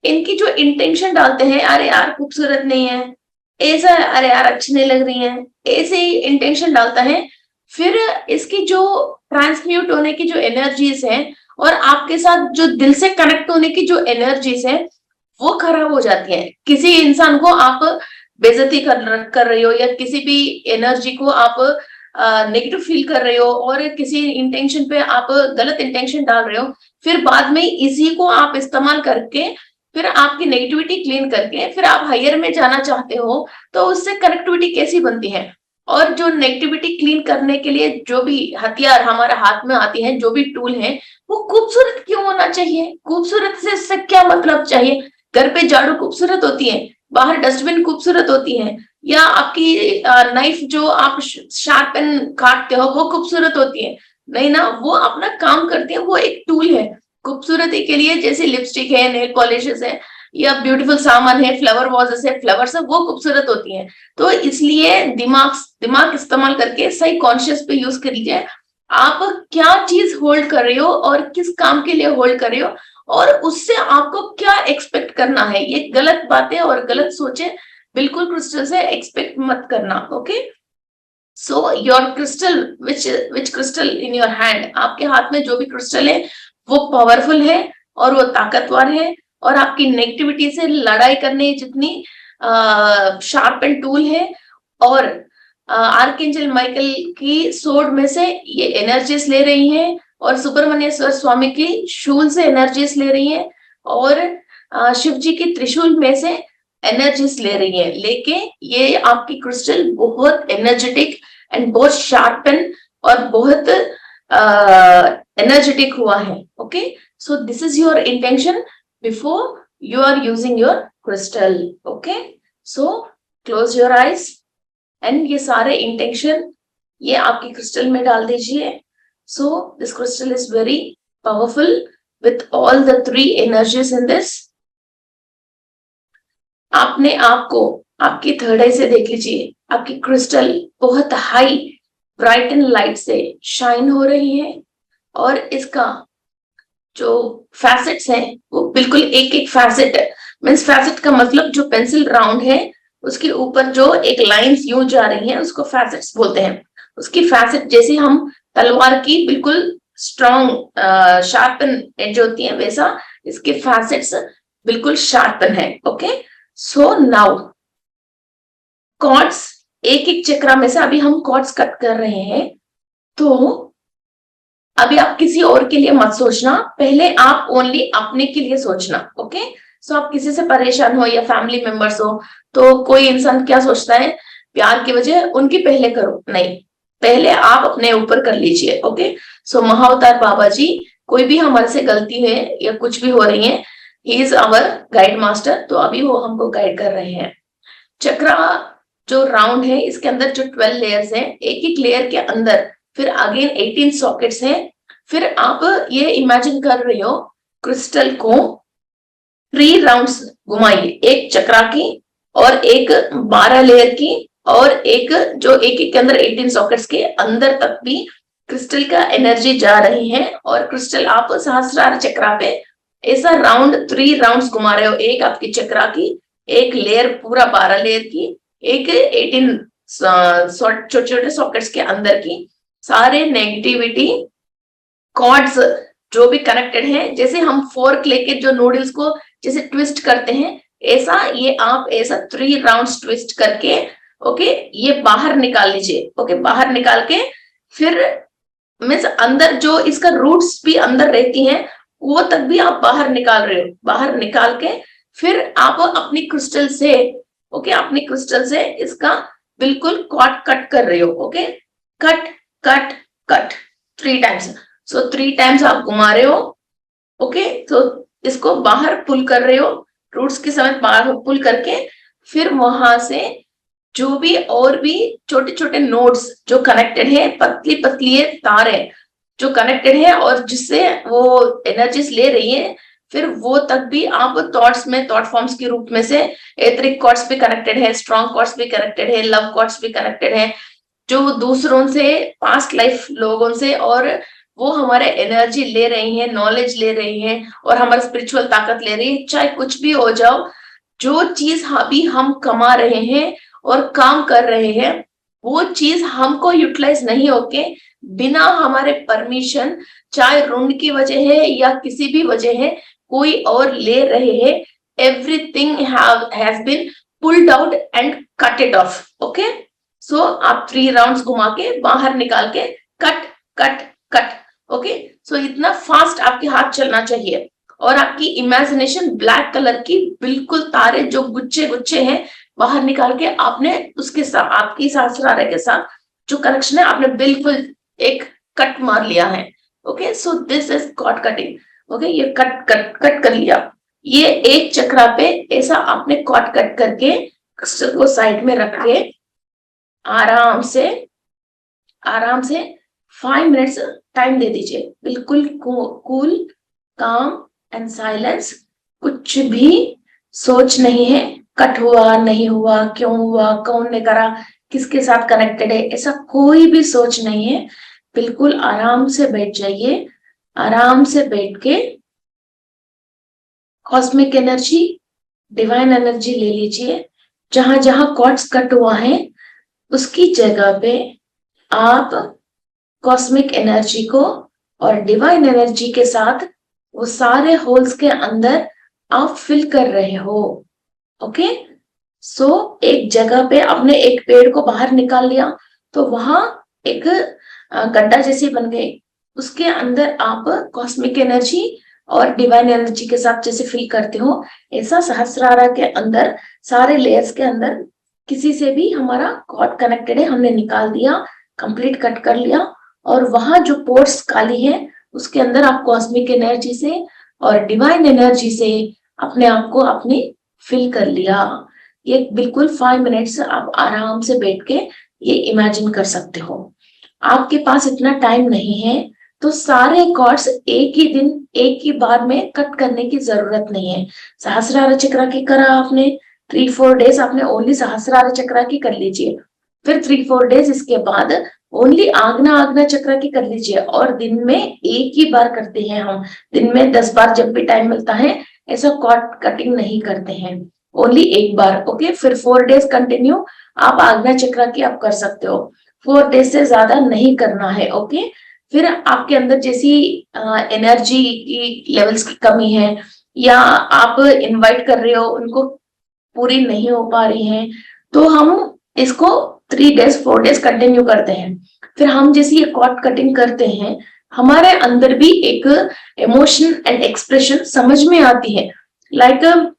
इनकी जो इंटेंशन डालते हैं, अरे यार खूबसूरत नहीं है, ऐसा अरे यार अच्छी नहीं लग रही है, ऐसे ही इंटेंशन डालता है। फिर इसकी जो ट्रांसम्यूट होने की जो एनर्जीज है और आपके साथ जो दिल से कनेक्ट होने की जो एनर्जीज है वो खराब हो जाती है। किसी इंसान को आप बेइज्जती कर रहे हो या किसी भी एनर्जी को आप नेगेटिव फील कर रहे हो और किसी इंटेंशन पे आप गलत इंटेंशन डाल रहे हो, फिर बाद में इसी को आप इस्तेमाल करके फिर आपकी नेगेटिविटी क्लीन करके फिर आप हायर में जाना चाहते हो, तो उससे कनेक्टिविटी कैसी बनती है। और जो नेगेटिविटी क्लीन करने के लिए जो भी हथियार हमारे हाथ में आती है, जो भी टूल है, वो खूबसूरत क्यों होना चाहिए? खूबसूरत से इससे क्या मतलब चाहिए? घर पे झाड़ू खूबसूरत होती है, बाहर डस्टबिन खूबसूरत होती है, या आपकी नाइफ जो आप शार्पन काटते हो वो खूबसूरत होती है? नहीं ना, वो अपना काम करती है, वो एक टूल है खूबसूरती के लिए। जैसे लिपस्टिक है, नेल पॉलिशेस है या ब्यूटीफुल सामान है, फ्लावर वाजेस है, फ्लावर्स है, वो खूबसूरत होती है। तो इसलिए दिमाग इस्तेमाल करके सही कॉन्शियस पे यूज करिए, आप क्या चीज होल्ड कर रहे हो और किस काम के लिए होल्ड कर रहे हो और उससे आपको क्या एक्सपेक्ट करना है। ये गलत बातें और गलत सोचें बिल्कुल क्रिस्टल से एक्सपेक्ट मत करना। Okay, so your crystal which crystal in your hand, आपके हाथ में जो भी क्रिस्टल है वो पावरफुल है और वो ताकतवर है और आपकी नेगेटिविटी से लड़ाई करने जितनी शार्प एंड टूल है। और आर्कएंजल माइकल की सोर्ड में से ये एनर्जीज ले रही हैं और सुब्रमण्येश्वर स्वामी की शूल से एनर्जीज ले रही हैं और शिव जी की त्रिशूल में से एनर्जीज ले रही है, लेके ये आपकी क्रिस्टल बहुत एनर्जेटिक एंड बहुत शार्पन और बहुत एनर्जेटिक हुआ है. Okay, so this is your intention before you are using your crystal. Okay, so close your eyes and ये सारे intention ये आपकी crystal में डाल दीजिए. So this crystal is very powerful with all the 3 energies in this. आपने आपको आपकी थर्ड आई से देख लीजिए, आपकी क्रिस्टल बहुत हाई ब्राइट एंड लाइट से शाइन हो रही है और इसका जो फैसेट्स हैं वो बिल्कुल एक एक फैसेट है. मीन्स फैसेट का मतलब जो पेंसिल राउंड है उसके ऊपर जो एक लाइंस यूं जा रही हैं उसको फैसेट्स बोलते हैं. उसकी फैसेट जैसे हम तलवार की बिल्कुल स्ट्रॉन्ग शार्पन एज होती है वैसा इसके फैसेट्स बिल्कुल शार्पन है. ओके, सो नाउ कॉर्ड्स एक एक चक्रा में से अभी हम कॉर्ड्स कट कर रहे हैं. तो अभी आप किसी और के लिए मत सोचना, पहले आप ओनली अपने के लिए सोचना. ओके, सो आप किसी से परेशान हो या फैमिली मेंबर्स हो तो कोई इंसान क्या सोचता है प्यार की वजह उनकी पहले करो, नहीं, पहले आप अपने ऊपर कर लीजिए. ओके, सो महाअवतार बाबा जी कोई भी हमारे से गलती है या कुछ भी हो रही है, he is our guide master, तो अभी वो हमको गाइड कर रहे हैं. चक्रा जो राउंड है इसके अंदर जो 12 लेयर्स हैं, एक एक लेयर के अंदर फिर अगेन 18 सॉकेट्स हैं. फिर आप ये इमेजिन कर रहे हो क्रिस्टल को 3 राउंड्स घुमाइए, एक चक्रा की और एक 12 लेयर की और एक जो एक एक के अंदर 18 सॉकेट्स के अंदर तक भी क्रिस्टल का एनर्जी जा रही है. और क्रिस्टल आप सहस्रार चक्रा पे ऐसा राउंड 3 राउंड्स घुमा रहे हो, एक आपकी चक्रा की, एक लेयर पूरा 12 लेयर की, एक 18 छोटे छोटे सॉकेट्स के अंदर की. सारे नेगेटिविटी कॉर्ड्स जो भी कनेक्टेड हैं, जैसे हम फोर्क लेके जो नूडल्स को जैसे ट्विस्ट करते हैं ऐसा ये आप ऐसा 3 राउंड्स ट्विस्ट करके ओके ये बाहर निकाल लीजिए. ओके, बाहर निकाल के फिर मीन्स अंदर जो इसका रूट्स भी अंदर रहती हैं वो तक भी आप बाहर निकाल रहे हो. बाहर निकाल के फिर आप अपनी क्रिस्टल से ओके अपनी क्रिस्टल से इसका बिल्कुल कॉर्ड कट कर रहे हो. Okay, cut cut cut 3 times. So 3 times आप घुमा रहे हो. ओके, तो इसको बाहर पुल कर रहे हो, रूट्स के समेत बाहर पुल करके फिर वहां से जो भी और भी छोटे छोटे नोड्स जो कनेक्टेड है, पतली पतली तार है जो कनेक्टेड है और जिससे वो एनर्जीज ले रही है, फिर वो तक भी आप थॉट्स में थॉट फॉर्म्स के रूप में से एथरिक कॉर्ड्स भी कनेक्टेड है, स्ट्रॉन्ग कॉर्ड्स भी कनेक्टेड है, लव कॉर्ड्स भी कनेक्टेड है जो दूसरों से पास्ट लाइफ लोगों से और वो हमारे एनर्जी ले रही है, नॉलेज ले रही है और हमारा स्पिरिचुअल ताकत ले रही है. चाहे कुछ भी हो जाओ, जो चीज अभी हम कमा रहे हैं और काम कर रहे हैं वो चीज हमको यूटिलाइज नहीं होके बिना हमारे परमिशन, चाहे ऋण की वजह है या किसी भी वजह है, कोई और ले रहे हैं. Everything has been pulled out and cut it off. Okay, so आप 3 राउंड्स घुमा के बाहर निकाल के cut cut cut. Okay, so इतना फास्ट आपके हाथ चलना चाहिए और आपकी इमेजिनेशन ब्लैक कलर की बिल्कुल तारे जो गुच्छे गुच्छे हैं बाहर निकाल के आपने उसके साथ आपकी सहस्रार के साथ जो कनेक्शन है आपने बिल्कुल एक कट मार लिया है. Okay, so this is cord cutting. Okay, ये कट कट कट कर लिया. ये एक चक्रा पे ऐसा आपने कॉर्ड कट करके क्रिस्टल को साइड में रख के आराम से 5 मिनट्स टाइम दे दीजिए. बिल्कुल कूल, काम एंड साइलेंस. कुछ भी सोच नहीं है, कट हुआ नहीं हुआ, क्यों हुआ, कौन ने करा, किसके साथ कनेक्टेड है, ऐसा कोई भी सोच नहीं है. बिल्कुल आराम से बैठ जाइए. आराम से बैठ के कॉस्मिक एनर्जी, डिवाइन एनर्जी ले लीजिए. जहां जहां कॉर्ड्स कट हुआ है उसकी जगह पे आप कॉस्मिक एनर्जी को और डिवाइन एनर्जी के साथ वो सारे होल्स के अंदर आप फिल कर रहे हो. ओके, सो एक जगह पे आपने एक पेड़ को बाहर निकाल लिया तो वहां एक गड्ढा जैसी बन गई, उसके अंदर आप कॉस्मिक एनर्जी और डिवाइन एनर्जी के साथ जैसे फील करते हो, ऐसा सहस्रारा के अंदर सारे लेयर्स के अंदर किसी से भी हमारा कॉर्ड कनेक्टेड है, हमने निकाल दिया, कंप्लीट कट कर लिया, और वहां जो पोर्स खाली है उसके अंदर आप कॉस्मिक एनर्जी से और डिवाइन एनर्जी से अपने आप को आपने फिल कर लिया। ये बिल्कुल 5 मिनट्स आप आराम से बैठ के ये इमेजिन कर सकते हो। आपके पास इतना टाइम नहीं है तो सारे कॉर्ड्स एक ही दिन एक ही बार में कट करने की जरूरत नहीं है। सहस्रार चक्र की करा आपने 3-4 डेज, आपने ओनली सहस्रार चक्र की कर लीजिए, फिर 3-4 डेज इसके बाद ओनली आग्ना आग्ना चक्र की कर लीजिए, और दिन में एक ही बार करते हैं हम, दिन में 10 बार जब भी टाइम मिलता है ऐसा कॉर्ड कटिंग नहीं करते हैं, ओनली एक बार। ओके, फिर 4 डेज कंटिन्यू आप आग्ना चक्र की आप कर सकते हो, 4 डेज से ज्यादा नहीं करना है। ओके, फिर आपके अंदर जैसी एनर्जी की लेवल्स की कमी है या आप इनवाइट कर रहे हो उनको पूरी नहीं हो पा रही है, तो हम इसको 3 डेज 4 डेज कंटिन्यू करते हैं। फिर हम जैसे ये कॉर्ड कटिंग करते हैं हमारे अंदर भी एक इमोशन एंड एक्सप्रेशन समझ में आती है, लाइक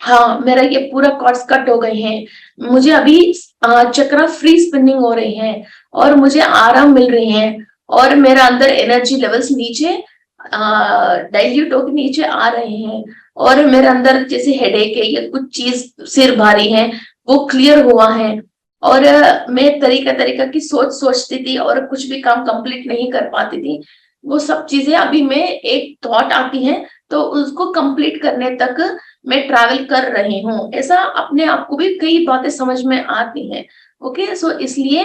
हाँ मेरा ये पूरा कॉर्ड्स कट हो गए हैं, मुझे अभी चक्र फ्री स्पिनिंग हो रही है और मुझे आराम मिल रही है, और मेरा अंदर एनर्जी लेवल्स नीचे डाइल्यूट होकर नीचे आ रहे हैं, और मेरे अंदर जैसे हेडेक है या कुछ चीज सिर भारी है वो क्लियर हुआ है, और मैं तरीका की सोच सोचती थी और कुछ भी काम कंप्लीट नहीं कर पाती थी, वो सब चीजें अभी मैं एक थॉट आती है तो उसको कंप्लीट करने तक मैं ट्रैवल कर रही हूँ, ऐसा अपने आप को भी कई बातें समझ में आती हैं। ओके, सो इसलिए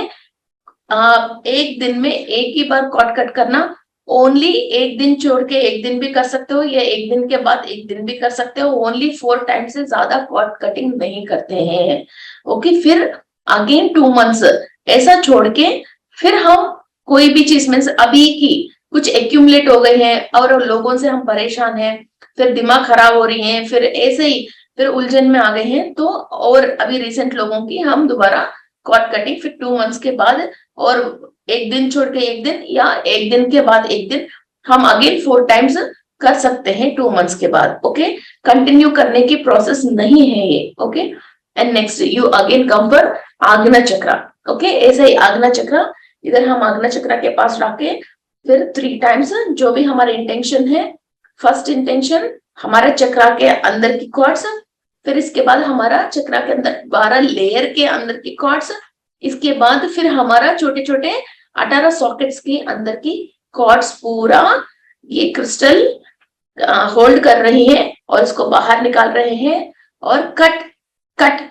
एक दिन में एक ही बार कॉर्ड कट करना, ओनली एक दिन छोड़ के एक दिन भी कर सकते हो या एक दिन के बाद एक दिन भी कर सकते हो, ओनली 4 टाइम से ज्यादा कॉर्ड कटिंग नहीं करते हैं। ओके, फिर अगेन 2 मंथ्स ऐसा छोड़ के फिर हम कोई भी चीज में अभी की कुछ एक्यूमुलेट हो गए हैं और लोगों से हम परेशान हैं, फिर दिमाग खराब हो रही है, फिर ऐसे ही फिर उलझन में आ गए हैं, तो और अभी रिसेंट लोगों की हम दोबारा कॉर्ड कटिंग फिर 2 मंथ्स के बाद और एक दिन छोड़ के एक दिन या एक दिन के बाद एक दिन हम अगेन 4 टाइम्स कर सकते हैं 2 मंथ्स के बाद। ओके, कंटिन्यू करने की प्रोसेस नहीं है ये। Okay, and next you again come for Ajna chakra. Okay, ऐसे ही आग्ना चक्र, इधर हम आग्ना चक्र के पास रखे फिर 3 टाइम्स जो भी हमारे इंटेंशन है, फर्स्ट इंटेंशन हमारे चक्र के अंदर की कॉर्ड्स, फिर इसके बाद हमारा चक्र के अंदर 12 लेयर के अंदर की कॉर्ड्स, इसके बाद फिर हमारा छोटे छोटे 18 सॉकेट्स के अंदर की कॉर्ड्स पूरा ये क्रिस्टल होल्ड कर रही है और इसको बाहर निकाल रहे हैं और कट कट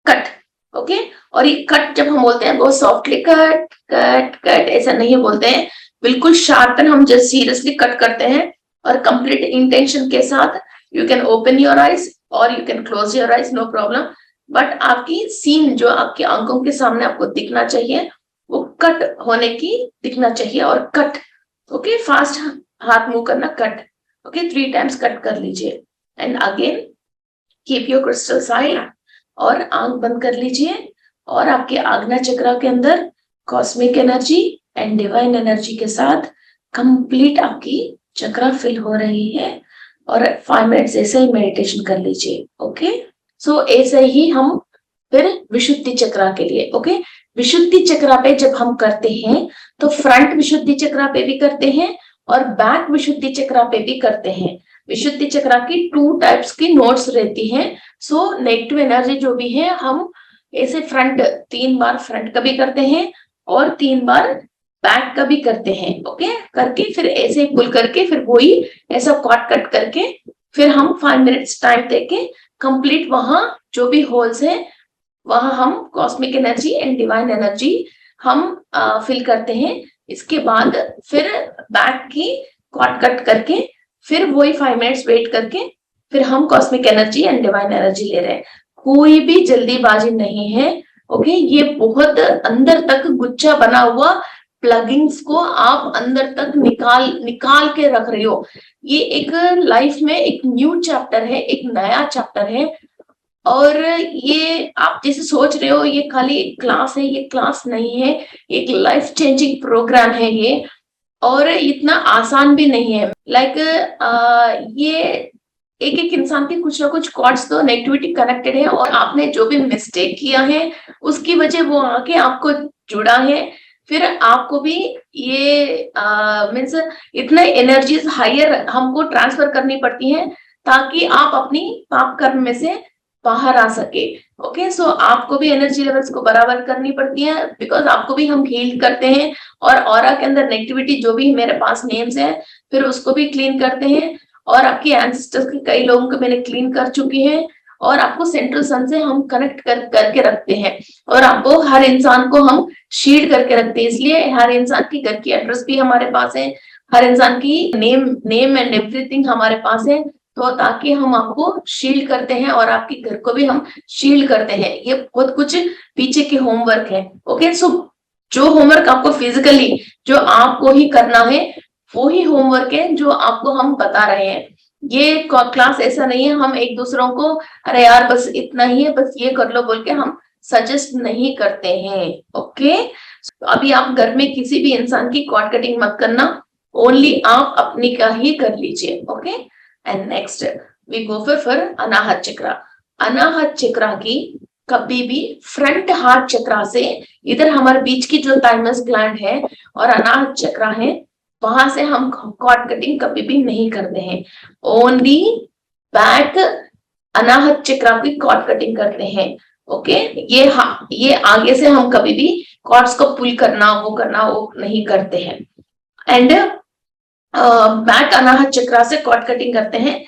कट। ओके, और ये कट जब हम बोलते हैं बहुत सॉफ्टली कट कट कट ऐसा नहीं बोलते हैं, बिल्कुल शार्पन हम जस्ट सीरियसली कट करते हैं और कंप्लीट इंटेंशन के साथ। You can open your eyes और you can close your eyes, no problem, but आपकी सीन जो आपकी आंखों के सामने आपको दिखना चाहिए वो कट होने की दिखना चाहिए, और कट। ओके, फास्ट हाथ मूव करना, कट। ओके, 3 टाइम्स कट कर लीजिए and again keep your crystal side और आंख बंद कर लीजिए, और आपके आग्ना चक्र के अंदर cosmic energy and divine energy के साथ कंप्लीट आपकी चक्र फिल हो रही है, और 5 मिनट्स ऐसे ही मेडिटेशन कर लीजिए। ओके, सो ऐसे ही हम फिर विशुद्धि चक्र के लिए। ओके, विशुद्धि चक्र पे जब हम करते हैं तो फ्रंट विशुद्धि चक्र पे भी करते हैं और बैक विशुद्धि चक्र पे भी करते हैं। विशुद्धि चक्र की 2 टाइप्स की नोट्स रहती हैं। सो नेगेटिव एनर्जी जो भी है हम ऐसे फ्रंट 3 बार फ्रंट का भी करते हैं और 3 बार बैक का भी करते हैं। ओके, करके फिर ऐसे पुल करके फिर वही ऐसा कॉट कट करके फिर हम 5 मिनट्स टाइम देके कंप्लीट वहां जो भी होल्स है वहां हम cosmic energy and divine energy हम फिल करते हैं। इसके बाद फिर बैक की कॉट कट करके फिर वही 5 मिनट्स वेट करके फिर हम cosmic energy and divine energy ले रहे हैं। कोई भी जल्दीबाजी नहीं है। ओके, ये बहुत अंदर तक गुच्छा बना हुआ प्लगिंग्स को आप अंदर तक निकाल के रख रही हो। ये एक लाइफ में एक न्यू चैप्टर है, एक नया चैप्टर है, और ये आप जैसे सोच रहे हो ये खाली एक क्लास है, ये क्लास नहीं है, एक लाइफ चेंजिंग प्रोग्राम है ये। और इतना आसान भी नहीं है। लाइक ये एक एक इंसान के कुछ ना कुछ कॉर्ड्स तो नेगेटिविटी कनेक्टेड है, और आपने जो भी मिस्टेक किया है उसकी वजह वो आके आपको जुड़ा है। फिर आपको भी ये मीन्स इतने एनर्जीज हायर हमको ट्रांसफर करनी पड़ती हैं ताकि आप अपनी पाप कर्म में से बाहर आ सके। ओके, सो आपको भी एनर्जी लेवल्स को बराबर करनी पड़ती है, बिकॉज आपको भी हम हील करते हैं, और ऑरा के अंदर नेगेटिविटी जो भी मेरे पास नेम्स है फिर उसको भी क्लीन करते हैं, और आपके एंसेस्टर्स के कई लोगों को मैंने क्लीन कर चुकी है, और आपको सेंट्रल सन से हम कनेक्ट करके रखते हैं, और आपको हर इंसान को हम शील्ड करके रखते हैं। इसलिए हर इंसान की घर की एड्रेस भी हमारे पास है, हर इंसान की नेम एंड एवरीथिंग हमारे पास है, तो ताकि हम आपको शील्ड करते हैं और आपके घर को भी हम शील्ड करते हैं। ये बहुत कुछ पीछे के होमवर्क है। ओके, सो जो होमवर्क आपको फिजिकली जो आपको ही करना है वो ही होमवर्क है जो आपको हम बता रहे हैं। ये क्लास ऐसा नहीं है हम एक दूसरों को अरे यार बस इतना ही है बस ये कर लो बोल के हम सजेस्ट नहीं करते हैं। ओके, अभी आप घर में किसी भी इंसान की कॉर्ड कटिंग मत करना, ओनली आप अपनी का ही कर लीजिए। Okay, and next we go for Anahata chakra. Anahata चक्र की कभी भी फ्रंट हार्ट चक्र से, इधर हमारे बीच की जो थाइमस ग्लैंड है और अनाहत चक्र है, वहां से हम कॉर्ड कटिंग कभी भी नहीं करते हैं। ओनली बैक अनाहत चक्र की कॉर्ड कटिंग करते हैं। ओके, ये आगे से हम कभी भी कॉर्ड्स को पुल करना वो नहीं करते हैं। एंड बैक अनाहत चक्र से कॉर्ड कटिंग करते हैं।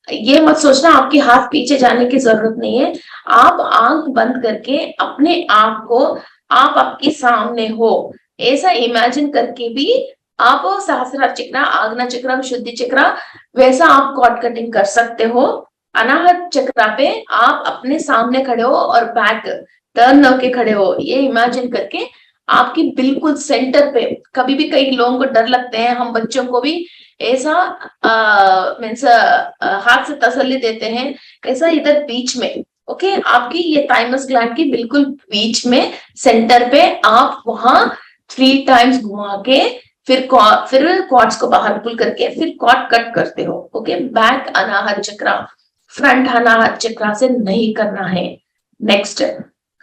ये मत सोचना आपके हाथ पीछे जाने की जरूरत नहीं है, आप आंख बंद करके अपने आप को आप आपके सामने हो ऐसा इमेजिन करके भी आप सहस्रार चक्र, आग्ना चक्र, विशुद्धि चक्र वैसा आप कॉर्ड कटिंग कर सकते हो। अनाहत चक्र पे आप अपने सामने खड़े हो और बैक टर्न होके खड़े हो, ये इमेजिन करके आपकी बिल्कुल सेंटर पे। कभी भी कई लोगों को डर लगते हैं, हम बच्चों को भी ऐसा मीन्स हाथ से तसल्ली देते हैं, ऐसा इधर बीच में। ओके, आपकी ये थाइमस ग्लैंड की बिल्कुल बीच में सेंटर पे आप वहां 3 टाइम्स घुमा के फिर कॉर्ड्स को बाहर पुल करके फिर कॉर्ड कट करते हो। ओके, बैक अनाहत चक्र फ्रंट अनाहत चक्र से नहीं करना है। नेक्स्ट,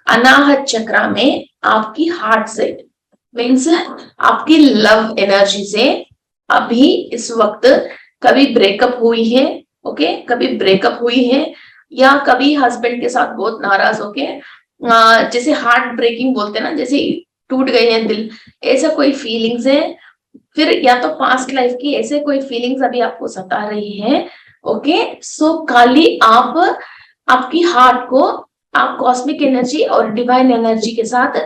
अनाहत चक्र में आपकी हार्ट से मीन्स आपकी लव एनर्जी से अभी इस वक्त कभी ब्रेकअप हुई है। ओके, कभी ब्रेकअप हुई है या कभी हस्बैंड के साथ बहुत नाराज होके जैसे हार्ट ब्रेकिंग बोलते हैं ना, जैसे टूट गए हैं दिल, ऐसा कोई फीलिंग्स है। फिर या तो पास्ट लाइफ की ऐसे कोई फीलिंग्स अभी आपको सता रही है। ओके, सो खाली आप आपकी हार्ट को आप कॉस्मिक एनर्जी और डिवाइन एनर्जी के साथ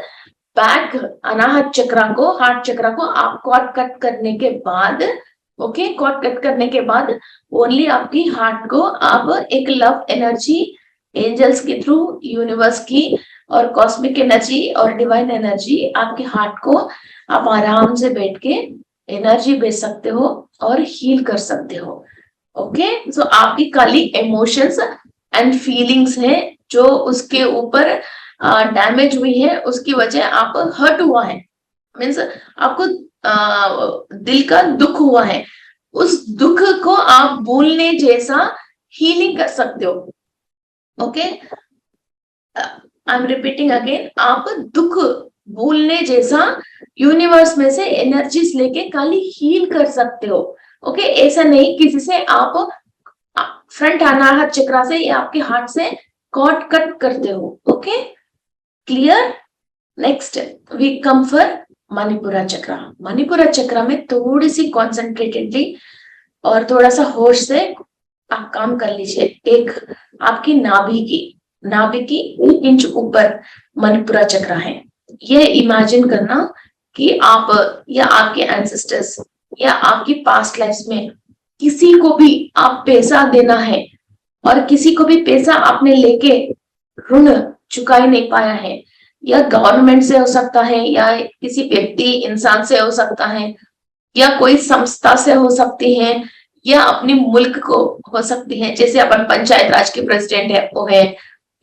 बैक अनाहत चक्र को, हार्ट चक्र को आप कॉर्ड कट करने के बाद, ओके, कॉर्ड कट करने के बाद ओनली आपकी हार्ट को आप एक लव एनर्जी एंजल्स के थ्रू, यूनिवर्स की और कॉस्मिक एनर्जी और डिवाइन एनर्जी आपके हार्ट को आप आराम से बैठ के एनर्जी भेज सकते हो और हील कर सकते हो। ओके, सो आपकी खाली इमोशंस एंड फीलिंग्स है जो उसके ऊपर डैमेज हुई है, उसकी वजह आप हर्ट हुआ है, मीन्स आपको दिल का दुख हुआ है, उस दुख को आप भूलने जैसा हीलिंग कर सकते हो। Okay, I am repeating again, आप दुख भूलने जैसा यूनिवर्स में से एनर्जीज लेके खाली हील कर सकते हो। ओके, ऐसा नहीं किसी से आप फ्रंट अनाहत चक्र से या आपके हार्ट से कॉर्ड कट करते हो। Okay, clear? Next we come for Manipura chakra. Manipura चक्र में थोड़ी सी कॉन्सेंट्रेटेडली और थोड़ा सा होश से आप काम कर लीजिए। एक आपकी नाभि की 1 इंच ऊपर मणिपुरा चक्र है। ये इमेजिन करना कि आप या आपके एंसेस्टर्स या आपकी पास्ट लाइफ में किसी को भी आप पैसा देना है और किसी को भी पैसा आपने लेके ऋण चुका ही नहीं पाया है, या गवर्नमेंट से हो सकता है या किसी व्यक्ति इंसान से हो सकता है या कोई संस्था से हो सकती है या अपने मुल्क को हो सकती है, जैसे अपन पंचायत राज के प्रेसिडेंट है वो है,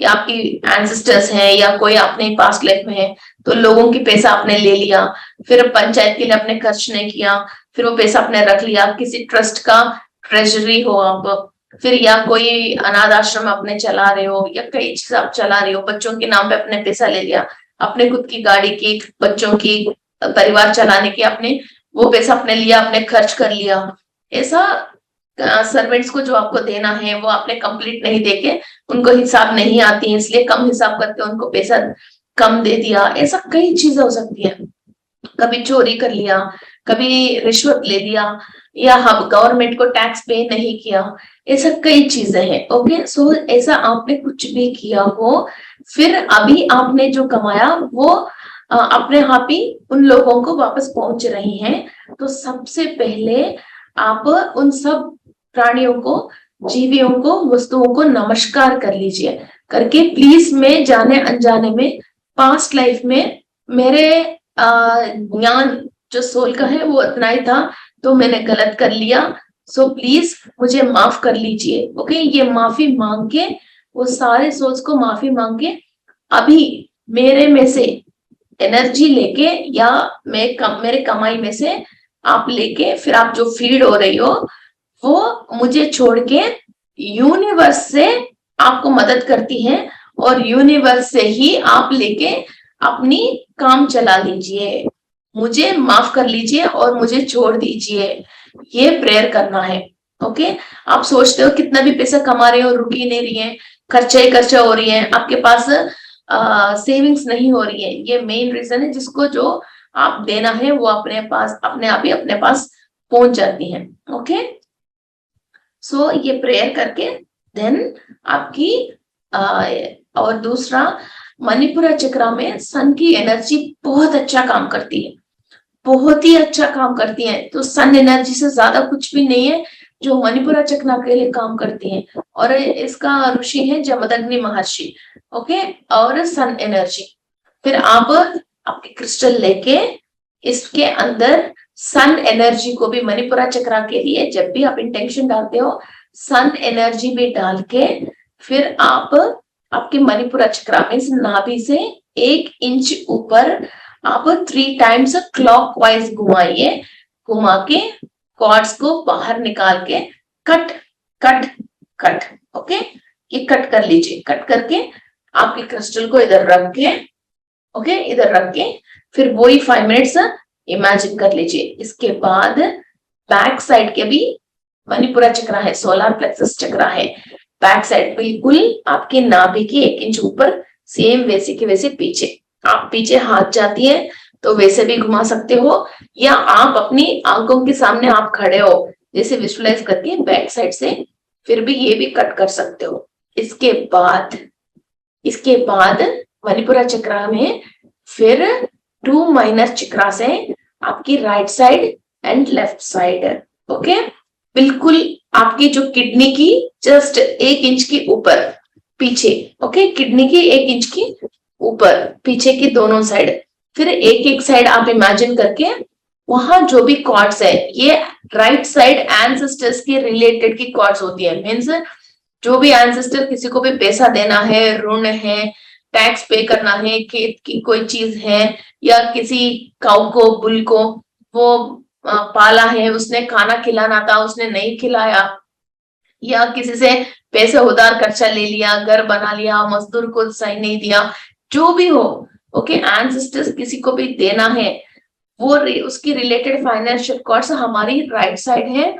या आपकी एंसेस्टर्स हैं या कोई आपने पास्ट लाइफ में है, तो लोगों की पैसा आपने ले लिया फिर पंचायत के लिए आपने खर्च नहीं किया, फिर वो पैसा आपने रख लिया, किसी ट्रस्ट का ट्रेजरी हो आप, फिर या कोई अनाथ आश्रम आपने चला रहे हो, या कई चीज आप चला रहे हो, बच्चों के नाम पे अपने पैसा ले लिया, अपने खुद की गाड़ी की, बच्चों की, परिवार चलाने की, आपने वो पैसा आपने लिया, आपने खर्च कर लिया। ऐसा सर्वेंट्स को जो आपको देना है वो आपने कंप्लीट नहीं देके, उनको हिसाब नहीं आती है इसलिए कम हिसाब करके उनको पैसा कम दे दिया, ऐसा कई चीजें हो सकती है। कभी चोरी कर लिया, कभी रिश्वत ले लिया, या हम गवर्नमेंट को टैक्स पे नहीं किया, ऐसा कई चीजें हैं। ओके, सो ऐसा आपने कुछ भी किया हो, फिर अभी आपने जो कमाया वो अपने आप ही उन लोगों को वापस पहुंच रही हैं। तो सबसे पहले आप उन सब प्राणियों को, जीवियों को, वस्तुओं को नमस्कार कर लीजिए करके, प्लीज मैं जाने अनजाने में पास्ट लाइफ में मेरे ज्ञान जो सोल का है वो इतना ही था, तो मैंने गलत कर लिया, सो प्लीज मुझे माफ कर लीजिए। ओके, ये माफी मांग के, वो सारे सोल्स को माफी मांग के अभी मेरे में से एनर्जी लेके, या मेरे कमाई में से आप लेके, फिर आप जो फीड हो रही हो वो मुझे छोड़ के यूनिवर्स से आपको मदद करती है, और यूनिवर्स से ही आप लेके अपनी काम चला लीजिए, मुझे माफ कर लीजिए और मुझे छोड़ दीजिए, ये प्रेयर करना है। ओके, आप सोचते हो कितना भी पैसा कमा रहे हो, रुक ही नहीं रही है, खर्चा ही खर्चा हो रही है, आपके पास सेविंग्स नहीं हो रही है, ये मेन रीजन है, जिसको जो आप देना है वो अपने पास अपने आप ही अपने पास पहुंच जाती है। ओके, सो ये प्रेयर करके देन आपकी और दूसरा, मणिपुरा चक्रा में सन की एनर्जी बहुत अच्छा काम करती है, बहुत ही अच्छा काम करती है। तो सन एनर्जी से ज्यादा कुछ भी नहीं है जो मणिपुरा चक्रा के लिए काम करती है, और इसका ऋषि है जमदग्नि महर्षि। ओके, और सन एनर्जी, फिर आप आपके क्रिस्टल लेके इसके अंदर सन एनर्जी को भी, मणिपुरा चक्रा के लिए जब भी आप इंटेंशन डालते हो, सन एनर्जी भी डाल के, फिर आप आपके मणिपुरा चक्रा में नाभि से 1 इंच ऊपर आप 3 टाइम्स क्लॉकवाइज घुमाइए, घुमा के कॉर्ड्स को बाहर निकाल के कट कट कट। ओके, ये कट कर लीजिए, कट करके आपके क्रिस्टल को इधर रख के, ओके, इधर रख के फिर वही 5 मिनट्स इमेजिन कर लीजिए। इसके बाद बैक साइड के भी मणिपुरा चक्रा है, सोलर प्लेक्सस चक्रा है, बैक साइड बिल्कुल आपके नाभि के 1 इंच ऊपर, सेम वैसे के वैसे पीछे, आप पीछे हाथ जाती है तो वैसे भी घुमा सकते हो, या आप अपनी आंखों के सामने आप खड़े हो जैसे विजुअलाइज करके बैक साइड से, फिर भी ये भी कट कर सकते हो। इसके बाद मणिपुरा चक्रा में फिर 2 माइनर चक्रास है आपकी right side and left side. Okay, बिल्कुल आपकी जो किडनी की जस्ट 1 इंच के ऊपर पीछे, ओके, किडनी की 1 इंच की ऊपर पीछे की दोनों साइड, फिर एक साइड आप इमेजिन करके वहां जो भी कॉर्ड्स है, ये राइट साइड एंसेस्टर्स के रिलेटेड की कॉर्ड्स होती है, मीन्स जो भी एंसेस्टर किसी को भी पैसा देना है, ऋण है, टैक्स पे करना है, खेत की कोई चीज है, या किसी काऊ को, बुल को वो पाला है, उसने खाना खिलाना था उसने नहीं खिलाया, या किसी से पैसे उधार खर्चा ले लिया, घर बना लिया, मजदूर को सही नहीं दिया, जो भी हो, ओके, एंसेस्टर्स किसी को भी देना है, वो उसकी रिलेटेड फाइनेंशियल कॉर्ड्स हमारी राइट साइड है,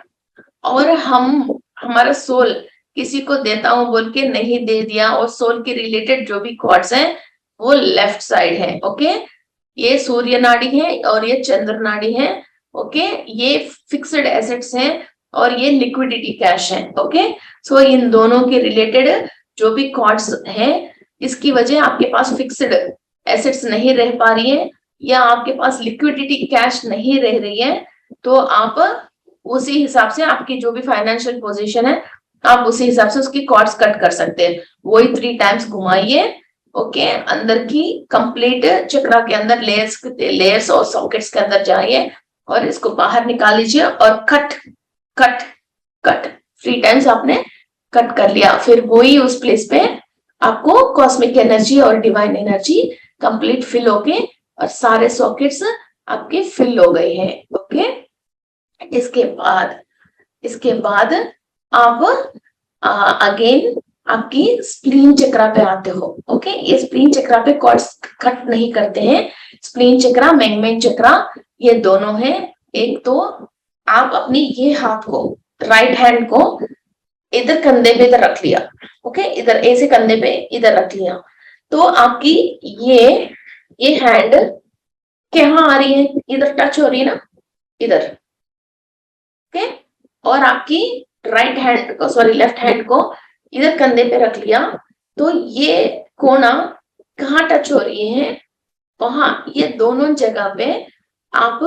और हमारा सोल किसी को देता हूं बोल के नहीं दे दिया, और सोल के रिलेटेड जो भी कॉर्ड्स हैं वो लेफ्ट साइड है। ओके, ये सूर्य नाड़ी है और ये चंद्र नाड़ी है। ओके, ये फिक्स्ड एसेट्स हैं और ये लिक्विडिटी कैश है। ओके, सो इन दोनों के रिलेटेड जो भी कॉर्ड्स हैं, इसकी वजह आपके पास फिक्स्ड एसेट्स नहीं रह पा रही है, या आपके पास लिक्विडिटी कैश नहीं रह रही है, तो आप उसी हिसाब से आपकी जो भी फाइनेंशियल पोजीशन है, आप उसी हिसाब से उसकी कॉर्ड्स कट कर सकते हैं। वही 3 टाइम्स घुमाइए, ओके, अंदर की कंप्लीट चक्रा के अंदर लेयर्स और सॉकेट्स के अंदर जाइए और इसको बाहर निकाल लीजिए, और कट कट कट 3 टाइम्स आपने कट कर लिया। फिर वही उस प्लेस पे आपको कॉस्मिक एनर्जी और डिवाइन एनर्जी कंप्लीट फिल होके, और सारे सॉकेट्स आपके फिल हो गए हैं। ओके, इसके बाद आप अगेन आपकी स्प्लीन चक्रा पे आते हो। ओके, ये स्प्लीन चक्रा पे कॉर्ड्स कट नहीं करते हैं। स्प्लीन चक्रा, मेंगमेन चक्रा, ये दोनों हैं। एक तो आप अपनी ये हाथ को, राइट हैंड को इधर कंधे पे इधर रख लिया। ओके, इधर ऐसे कंधे पे इधर रख लिया, तो आपकी ये हैंड कहाँ आ रही है, इधर टच हो रही है ना, इधर। ओके, और आपकी राइट हैंड को, सॉरी लेफ्ट हैंड को इधर कंधे पे रख लिया, तो ये कोना कहाँ टच हो रही है, वहां, ये दोनों जगह पे आप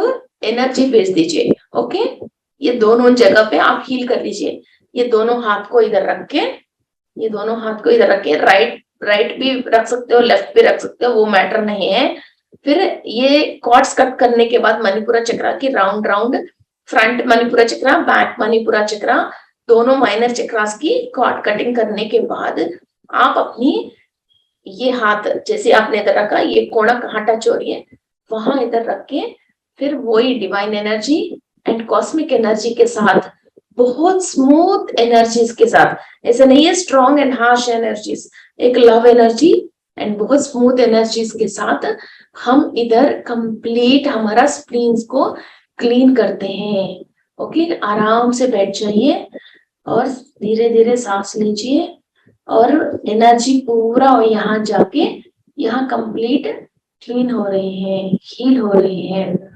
एनर्जी भेज दीजिए। ओके, ये दोनों जगह पे आप हील कर लीजिए। ये दोनों हाथ को इधर रख के, ये दोनों हाथ को इधर रख के, राइट भी रख सकते हो, लेफ्ट भी रख सकते हो, वो मैटर नहीं है। फिर ये कॉर्ड्स कट करने के बाद मणिपुरा चक्रा की राउंड फ्रंट मणिपुरा चक्रा, बैक मणिपुरा चक्रा, दोनों माइनर चक्रास की कॉर्ड कटिंग करने के बाद आप अपनी ये हाथ जैसे आपने इधर रखा, ये कोना कहाँ टच हो रही है वहां इधर रख के, फिर वही divine energy and cosmic energy के साथ, बहुत स्मूथ एनर्जीज के साथ, ऐसा नहीं है स्ट्रॉन्ग एंड हार्श एनर्जीज, एक लव एनर्जी एंड बहुत स्मूथ एनर्जीज के साथ हम इधर कंप्लीट हमारा स्प्लीन्स को क्लीन करते हैं। ओके, आराम से बैठ जाइए और धीरे धीरे सांस लीजिए, और एनर्जी पूरा यहाँ जाके यहाँ कंप्लीट क्लीन हो रही है, हील हो रही है।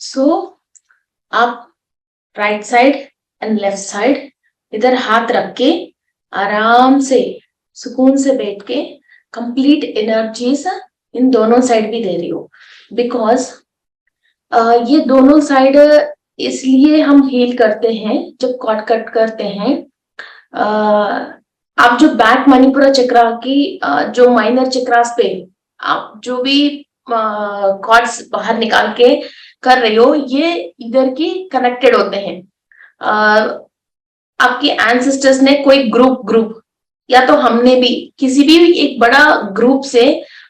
सो आप right side and left side इधर हाथ रख के आराम से सुकून से बैठ के कंप्लीट एनर्जीज इन दोनों साइड भी दे रही हो, बिकॉज ये दोनों साइड इसलिए हम हील करते हैं जब कॉर्ड कट करते हैं। आप जो बैक मणिपुरा चक्रा की जो माइनर चक्रास पे आप जो भी कॉर्ड्स बाहर निकाल के कर रहे हो, ये इधर की कनेक्टेड होते हैं। आपके एंसेस्टर्स ने कोई ग्रुप या तो हमने भी किसी भी एक बड़ा ग्रुप से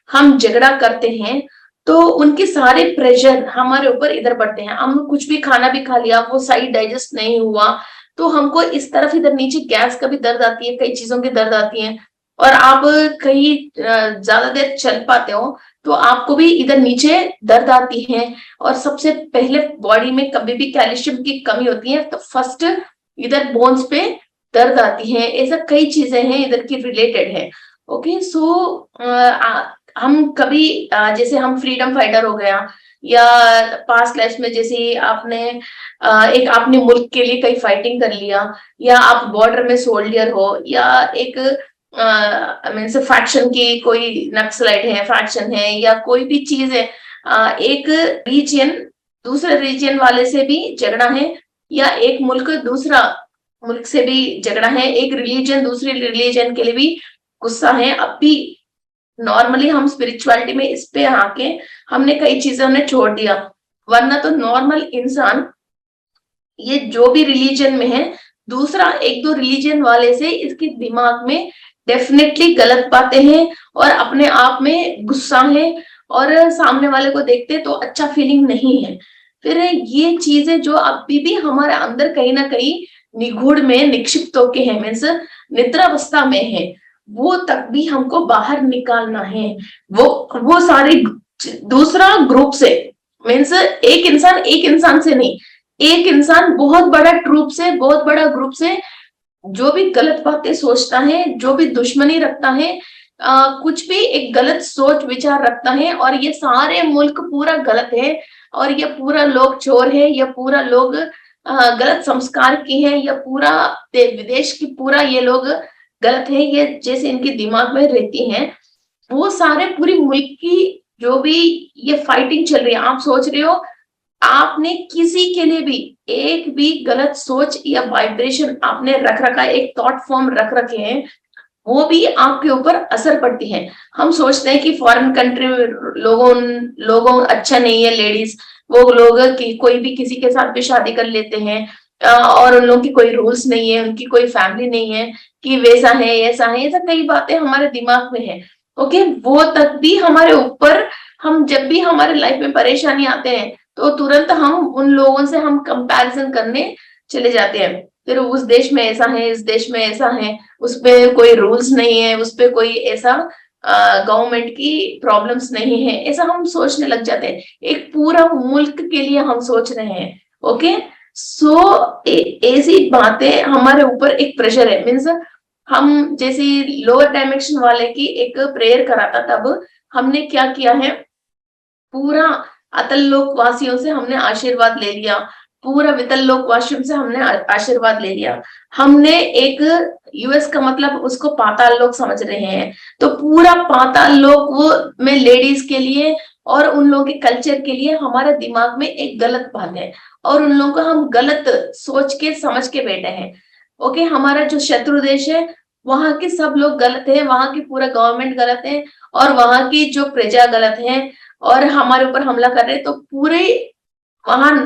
हम झगड़ा करते हैं, तो उनके सारे प्रेशर हमारे ऊपर इधर पड़ते हैं। हम कुछ भी खाना भी खा लिया, वो सही डाइजेस्ट नहीं हुआ, तो हमको इस तरफ इधर नीचे गैस का भी दर्द आती है, कई चीजों की दर्द आती है। और आप कहीं ज्यादा देर चल पाते हो तो आपको भी इधर नीचे दर्द आती है। और सबसे पहले बॉडी में कभी भी कैल्शियम की कमी होती है तो फर्स्ट इधर बोन्स पे दर्द आती है। ऐसा कई चीजें हैं इधर की रिलेटेड है। ओके, सो हम कभी जैसे हम फ्रीडम फाइटर हो गया, या पास्ट लाइफ में जैसे आपने आपने मुल्क के लिए कहीं फाइटिंग कर लिया, या आप बॉर्डर में सोल्डियर हो, या एक मीन्स फैक्शन की कोई नक्सलाइट है, फैक्शन है, या कोई भी चीज है, एक रीजन दूसरे रीजन वाले से भी झगड़ा है, या एक मुल्क दूसरा मुल्क से भी झगड़ा है, एक रिलीजन दूसरे रिलीजन के लिए भी गुस्सा है। अब भी नॉर्मली हम स्पिरिचुअलिटी में इस पे आके हमने कई चीजें हमने छोड़ दिया, वरना तो नॉर्मल इंसान ये जो भी रिलीजन में है, दूसरा एक दो रिलीजन वाले से इसके दिमाग में डेफिनेटली गलत बातें हैं और अपने आप में गुस्सा है, और सामने वाले को देखते तो अच्छा फीलिंग नहीं है। फिर ये चीजें जो अभी भी हमारे अंदर कहीं ना कहीं निगूढ़ में निक्षिप्त होके है, मीन्स निद्रावस्था में है, वो तक भी हमको बाहर निकालना है। वो सारे दूसरा ग्रुप से, मीन्स एक इंसान से नहीं, एक इंसान बहुत बड़ा ट्रूप से, बहुत बड़ा ग्रुप से जो भी गलत बातें सोचता है, जो भी दुश्मनी रखता है, कुछ भी एक गलत सोच विचार रखता है, और ये सारे मुल्क पूरा गलत है, और ये पूरा लोग चोर है, या पूरा लोग गलत संस्कार की है, या पूरा विदेश की पूरा ये लोग गलत है, ये जैसे इनके दिमाग में रहती है, वो सारे पूरी मुल्क की जो भी ये फाइटिंग चल रही है, आप सोच रहे हो आपने किसी के लिए भी एक भी गलत सोच या वाइब्रेशन आपने रख रखा, एक थॉट फॉर्म रख रखे हैं, वो भी आपके ऊपर असर पड़ती है। हम सोचते हैं कि फॉरेन कंट्री लोगों अच्छा नहीं है, लेडीज वो लोग कि कोई भी किसी के साथ भी शादी कर लेते हैं, और उन लोगों की कोई रूल्स नहीं है, उनकी कोई फैमिली नहीं है, कि वैसा है ऐसा है, ऐसा कई बातें हमारे दिमाग में है। ओके, वो तक भी हमारे ऊपर हम जब भी हमारे लाइफ में परेशानी आते हैं तो तुरंत हम उन लोगों से हम कंपैरिजन करने चले जाते हैं। फिर उस देश में ऐसा है, इस देश में ऐसा है, उस पे कोई रूल्स नहीं है, उस पे कोई ऐसा गवर्नमेंट की प्रॉब्लम्स नहीं है, ऐसा हम सोचने लग जाते हैं। एक पूरा मुल्क के लिए हम सोच रहे हैं। ओके, सो ऐसी बातें हमारे ऊपर एक प्रेशर है। मीन्स हम जैसे लोअर डायमेंशन वाले की एक प्रेयर करा था, तब हमने क्या किया है, पूरा अतल लोक वासियों से हमने आशीर्वाद ले लिया, पूरा वितल लोक वासियों से हमने आशीर्वाद ले लिया। हमने एक यूएस का मतलब उसको पाताल लोक समझ रहे हैं, तो पूरा पाताल लोक वो में लेडीज के लिए और उन लोगों के कल्चर के लिए हमारा दिमाग में एक गलत बात है, और उन लोगों को हम गलत सोच के समझ के बैठे हैं। ओके, हमारा जो शत्रु देश है वहां के सब लोग गलत है, वहां की पूरा गवर्नमेंट गलत है, और वहां की जो प्रजा गलत है, और हमारे ऊपर हमला कर रहे हैं। तो पूरे वहां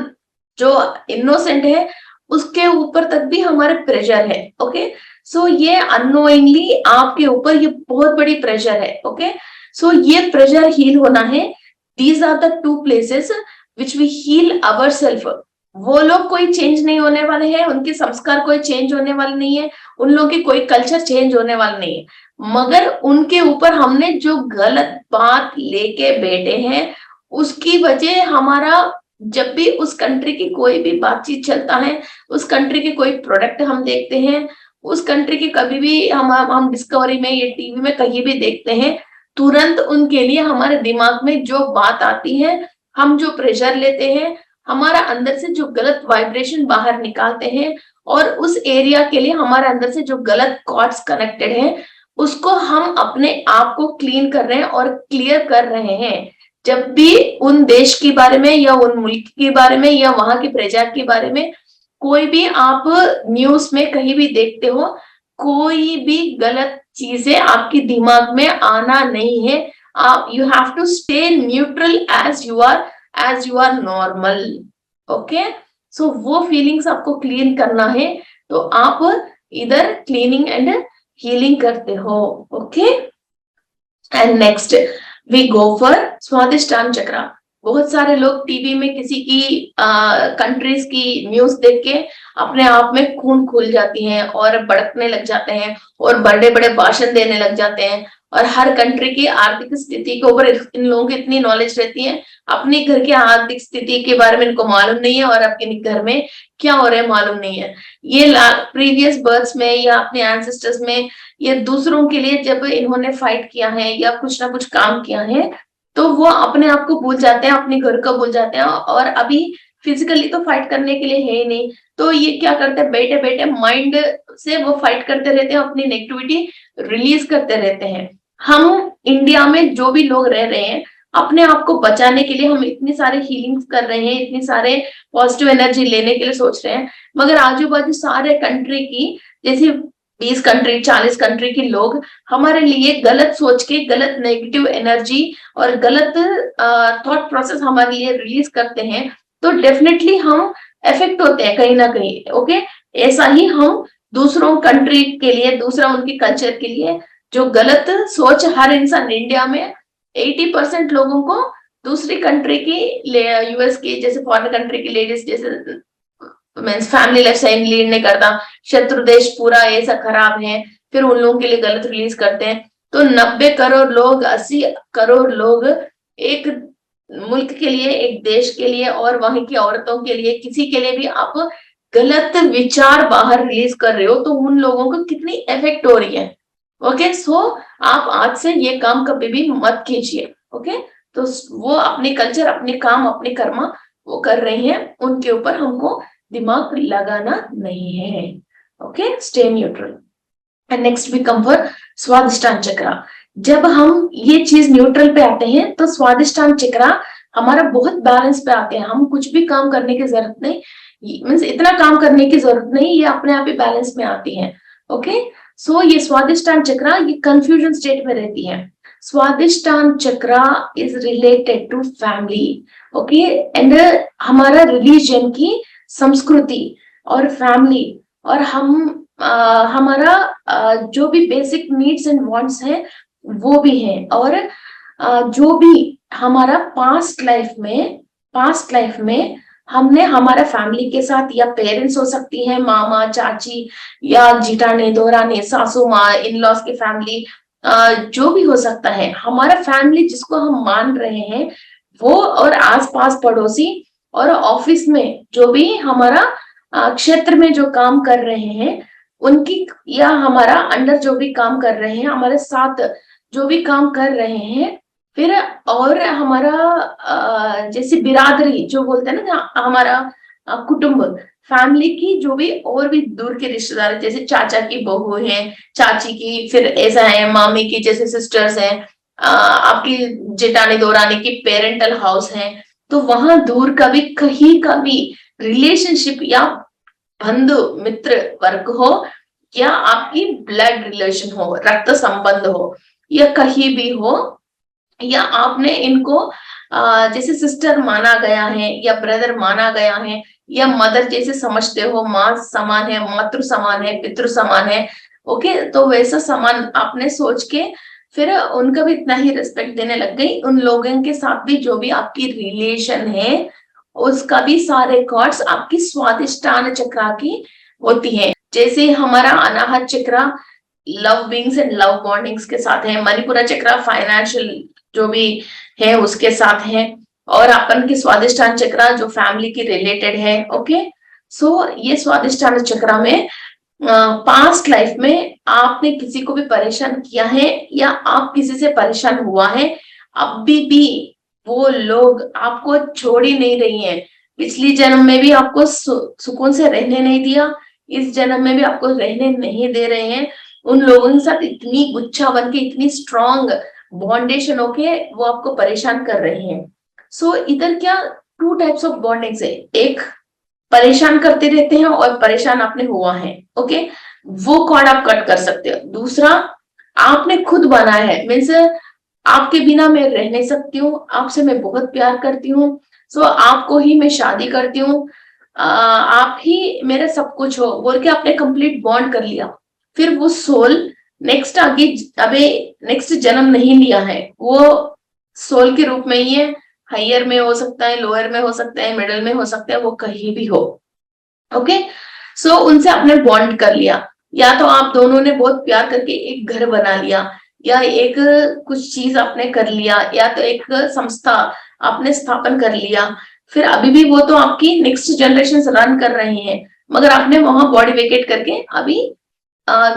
जो इनोसेंट है उसके ऊपर तक भी हमारे प्रेशर है। ओके, सो ये अननोइंगली आपके ऊपर ये बहुत बड़ी प्रेशर है। ओके, सो ये प्रेशर हील होना है। These are the two places which we heal our self. वो लोग कोई चेंज नहीं होने वाले हैं, उनके संस्कार कोई चेंज होने वाले नहीं है, उन लोगों की कोई कल्चर चेंज होने वाला नहीं है, मगर उनके ऊपर हमने जो गलत बात लेके बैठे हैं उसकी वजह हमारा, जब भी उस कंट्री की कोई भी बातचीत चलता है, उस कंट्री के कोई प्रोडक्ट हम देखते हैं, उस कंट्री की कभी भी हम डिस्कवरी में या टीवी में कहीं भी देखते हैं, तुरंत उनके लिए हमारे दिमाग में जो बात आती है, हम जो प्रेशर लेते हैं, हमारा अंदर से जो गलत वाइब्रेशन बाहर निकालते हैं, और उस एरिया के लिए हमारे अंदर से जो गलत कॉर्ड्स कनेक्टेड हैं उसको हम अपने आप को क्लीन कर रहे हैं और क्लियर कर रहे हैं। जब भी उन देश के बारे में या उन मुल्क के बारे में या वहां की प्रजा के बारे में कोई भी आप न्यूज में कहीं भी देखते हो, कोई भी गलत चीजें आपके दिमाग में आना नहीं है। आप you have to stay neutral as you are normal. Okay, so वो फीलिंग्स आपको क्लीन करना है, तो आप इधर क्लीनिंग एंड हीलिंग करते हो। Okay, and next we go for Swadhisthana chakra. बहुत सारे लोग टीवी में किसी की कंट्रीज की न्यूज देख के अपने आप में खून खुल जाती हैं और भड़कने लग जाते हैं और बड़े बड़े भाषण देने लग जाते हैं, और हर कंट्री की आर्थिक स्थिति के ऊपर इन लोगों की इतनी नॉलेज रहती है, अपने घर की आर्थिक स्थिति के बारे में इनको मालूम नहीं है और आपके घर में क्या हो रहा है मालूम नहीं है। ये प्रीवियस बर्थ्स में या अपने एंसेस्टर्स में या दूसरों के लिए जब इन्होंने फाइट किया है या कुछ ना कुछ काम किया है, तो वो अपने आप को भूल जाते हैं, अपने घर को भूल जाते हैं, और अभी फिजिकली तो फाइट करने के लिए है ही नहीं, तो ये क्या करते हैं, बैठे बैठे माइंड से वो फाइट करते रहते हैं, अपनी नेगेटिविटी रिलीज करते रहते हैं। हम इंडिया में जो भी लोग रह रहे हैं, अपने आप को बचाने के लिए हम इतनी सारे हीलिंग्स कर रहे हैं, इतनी सारे पॉजिटिव एनर्जी लेने के लिए सोच रहे हैं, मगर आजू बाजू सारे कंट्री की जैसे 20 कंट्री 40 कंट्री के लोग हमारे लिए गलत सोच के गलत नेगेटिव एनर्जी और गलत थॉट प्रोसेस हमारे लिए रिलीज करते हैं, तो डेफिनेटली हम इफेक्ट होते हैं कहीं ना कहीं। ओके, ऐसा ही हम दूसरों कंट्री के लिए, दूसरा उनके कल्चर के लिए जो गलत सोच हर इंसान इंडिया में 80% लोगों को दूसरी कंट्री की यूएस की जैसे फॉरेन कंट्री की लेडीज जैसे मीन्स फैमिली लाइफ सही लीड नहीं करता, शत्रु देश पूरा ऐसा खराब है, फिर उन लोगों के लिए गलत रिलीज करते हैं। तो 90 करोड़ लोग 80 करोड़ लोग एक मुल्क के लिए, एक देश के लिए और वहां की औरतों के लिए, किसी के लिए भी आप गलत विचार बाहर रिलीज कर रहे हो, तो उन लोगों को कितनी इफेक्ट हो रही है। ओके, सो आप आज से ये काम कभी भी मत कीजिए। ओके, तो वो अपने कल्चर, अपने काम, अपने कर्मा वो कर रहे हैं, उनके ऊपर हमको दिमाग लगाना नहीं है। Okay, stay neutral. And next we come for Swadhisthana chakra. जब हम ये चीज न्यूट्रल पे आते हैं तो स्वादिष्टान चक्रा हमारा बहुत बैलेंस पे आते हैं, हम कुछ भी काम करने की जरूरत नहीं, मीन्स इतना काम करने की जरूरत नहीं, ये अपने आप ही बैलेंस में आती है। ओके, सो ये स्वादिष्टान चक्रा ये कंफ्यूजन स्टेट में रहती है। Swadhisthana chakra is related to family. Okay, and हमारा रिलीजन की संस्कृति और फैमिली और हमारा जो भी बेसिक नीड्स एंड वांट्स हैं वो भी है, और जो भी हमारा पास्ट लाइफ में हमने हमारा फैमिली के साथ, या पेरेंट्स हो सकती है, मामा चाची या जिठानी दोरानी सासू माँ, इन लॉज की फैमिली, जो भी हो सकता है, हमारा फैमिली जिसको हम मान रहे हैं वो, और आसपास पड़ोसी और ऑफिस में जो भी हमारा क्षेत्र में जो काम कर रहे हैं उनकी, या हमारा अंडर जो भी काम कर रहे हैं, हमारे साथ जो भी काम कर रहे हैं, फिर और हमारा जैसे बिरादरी जो बोलते हैं ना, हमारा कुटुंब, फैमिली की जो भी और भी दूर के रिश्तेदार, जैसे चाचा की बहू है, चाची की, फिर ऐसा है मामी की जैसे सिस्टर्स हैं, आपकी जेठानी दोरानी की पेरेंटल हाउस है, तो वहां दूर का भी कहीं का भी रिलेशनशिप, या बंधु मित्र वर्ग हो, या आपकी ब्लड रिलेशन हो, रक्त संबंध हो, या कहीं भी हो, या आपने इनको जैसे सिस्टर माना गया है, या ब्रदर माना गया है, या मदर जैसे समझते हो, माँ समान है, मातृ समान है, पितृ समान है, ओके, तो वैसा समान आपने सोच के फिर उनका भी इतना ही रिस्पेक्ट देने लग गई। उन लोगों के साथ भी जो भी आपकी रिलेशन है उसका भी सारे कॉर्ड्स आपकी स्वादिष्टान चक्रा की होती है। जैसे हमारा Anahata chakra love beings and love bondings के साथ है, मणिपुरा चक्रा फाइनेंशियल जो भी है उसके साथ है, और अपन की स्वादिष्टान चक्रा जो फैमिली की रिलेटेड है। ओके, सो ये स्वादिष्टान चक्रा में पास्ट लाइफ में आपने किसी को भी परेशान किया है, या आप किसी से परेशान हुआ है, अभी भी वो लोग आपको छोड़ ही नहीं रही हैं। पिछली जन्म में भी आपको सुकून से रहने नहीं दिया, इस जन्म में भी आपको रहने नहीं दे रहे हैं। उन लोगों के साथ इतनी गुच्छा बन के, इतनी स्ट्रॉन्ग बॉन्डेशन होके वो आपको परेशान कर रहे हैं। सो इधर क्या टू टाइप्स ऑफ बॉन्डिंग्स है, एक परेशान करते रहते हैं और परेशान आपने हुआ है, ओके, वो कॉर्ड आप कट कर सकते हो। दूसरा आपने खुद बनाया है, मीन्स आपके बिना मैं रह नहीं सकती हूँ, आपसे मैं बहुत प्यार करती हूँ, सो आपको ही मैं शादी करती हूँ, आप ही मेरा सब कुछ हो बोल के आपने कंप्लीट बॉन्ड कर लिया। फिर वो सोल नेक्स्ट आगे अबे नेक्स्ट जन्म नहीं लिया है, वो सोल के रूप में ही है, हायर में हो सकता है, लोअर में हो सकता है, मिडल में हो सकता है, वो कहीं भी हो। ओके, सो उनसे आपने बॉन्ड कर लिया, या तो आप दोनों ने बहुत प्यार करके एक घर बना लिया, या एक कुछ चीज आपने कर लिया, या तो एक संस्था आपने स्थापन कर लिया, फिर अभी भी वो तो आपकी नेक्स्ट जनरेशन रन कर रही हैं, मगर आपने वहां बॉडी वेकेट करके अभी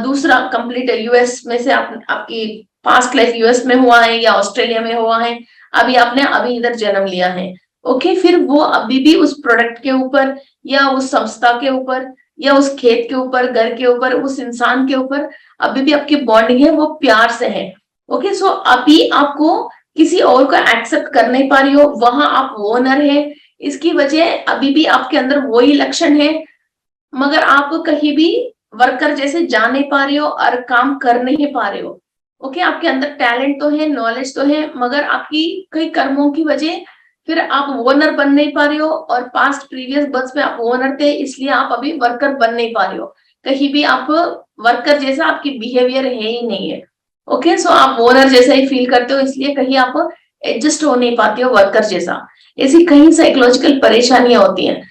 दूसरा कंप्लीट यूएस में से आपकी पास्ट लाइफ यूएस में हुआ है या ऑस्ट्रेलिया में हुआ है, अभी इधर जन्म लिया है। ओके, फिर वो अभी भी उस प्रोडक्ट के ऊपर, या उस संस्था के ऊपर, या उस खेत के ऊपर, घर के ऊपर, उस इंसान के ऊपर अभी भी आपकी बॉन्डिंग है, वो प्यार से है। ओके, सो अभी आपको किसी और को एक्सेप्ट कर नहीं पा रही हो, वहां आप ओनर है, इसकी वजह अभी भी आपके अंदर वही लक्षण है, मगर आप कहीं भी वर्कर जैसे जा नहीं पा रहे हो और काम कर नहीं पा रहे हो। ओके, आपके अंदर टैलेंट तो है, नॉलेज तो है, मगर आपकी कई कर्मों की वजह फिर आप ओनर बन नहीं पा रहे हो, और पास्ट प्रीवियस बर्थ में आप ओनर थे, इसलिए आप अभी वर्कर बन नहीं पा रहे हो। कहीं भी आप वर्कर जैसा आपकी बिहेवियर है ही नहीं है। ओके, सो आप ओनर जैसा ही फील करते हो, इसलिए कहीं आप एडजस्ट हो नहीं पाते हो वर्कर जैसा। ऐसी कहीं साइकोलॉजिकल परेशानियां होती हैं,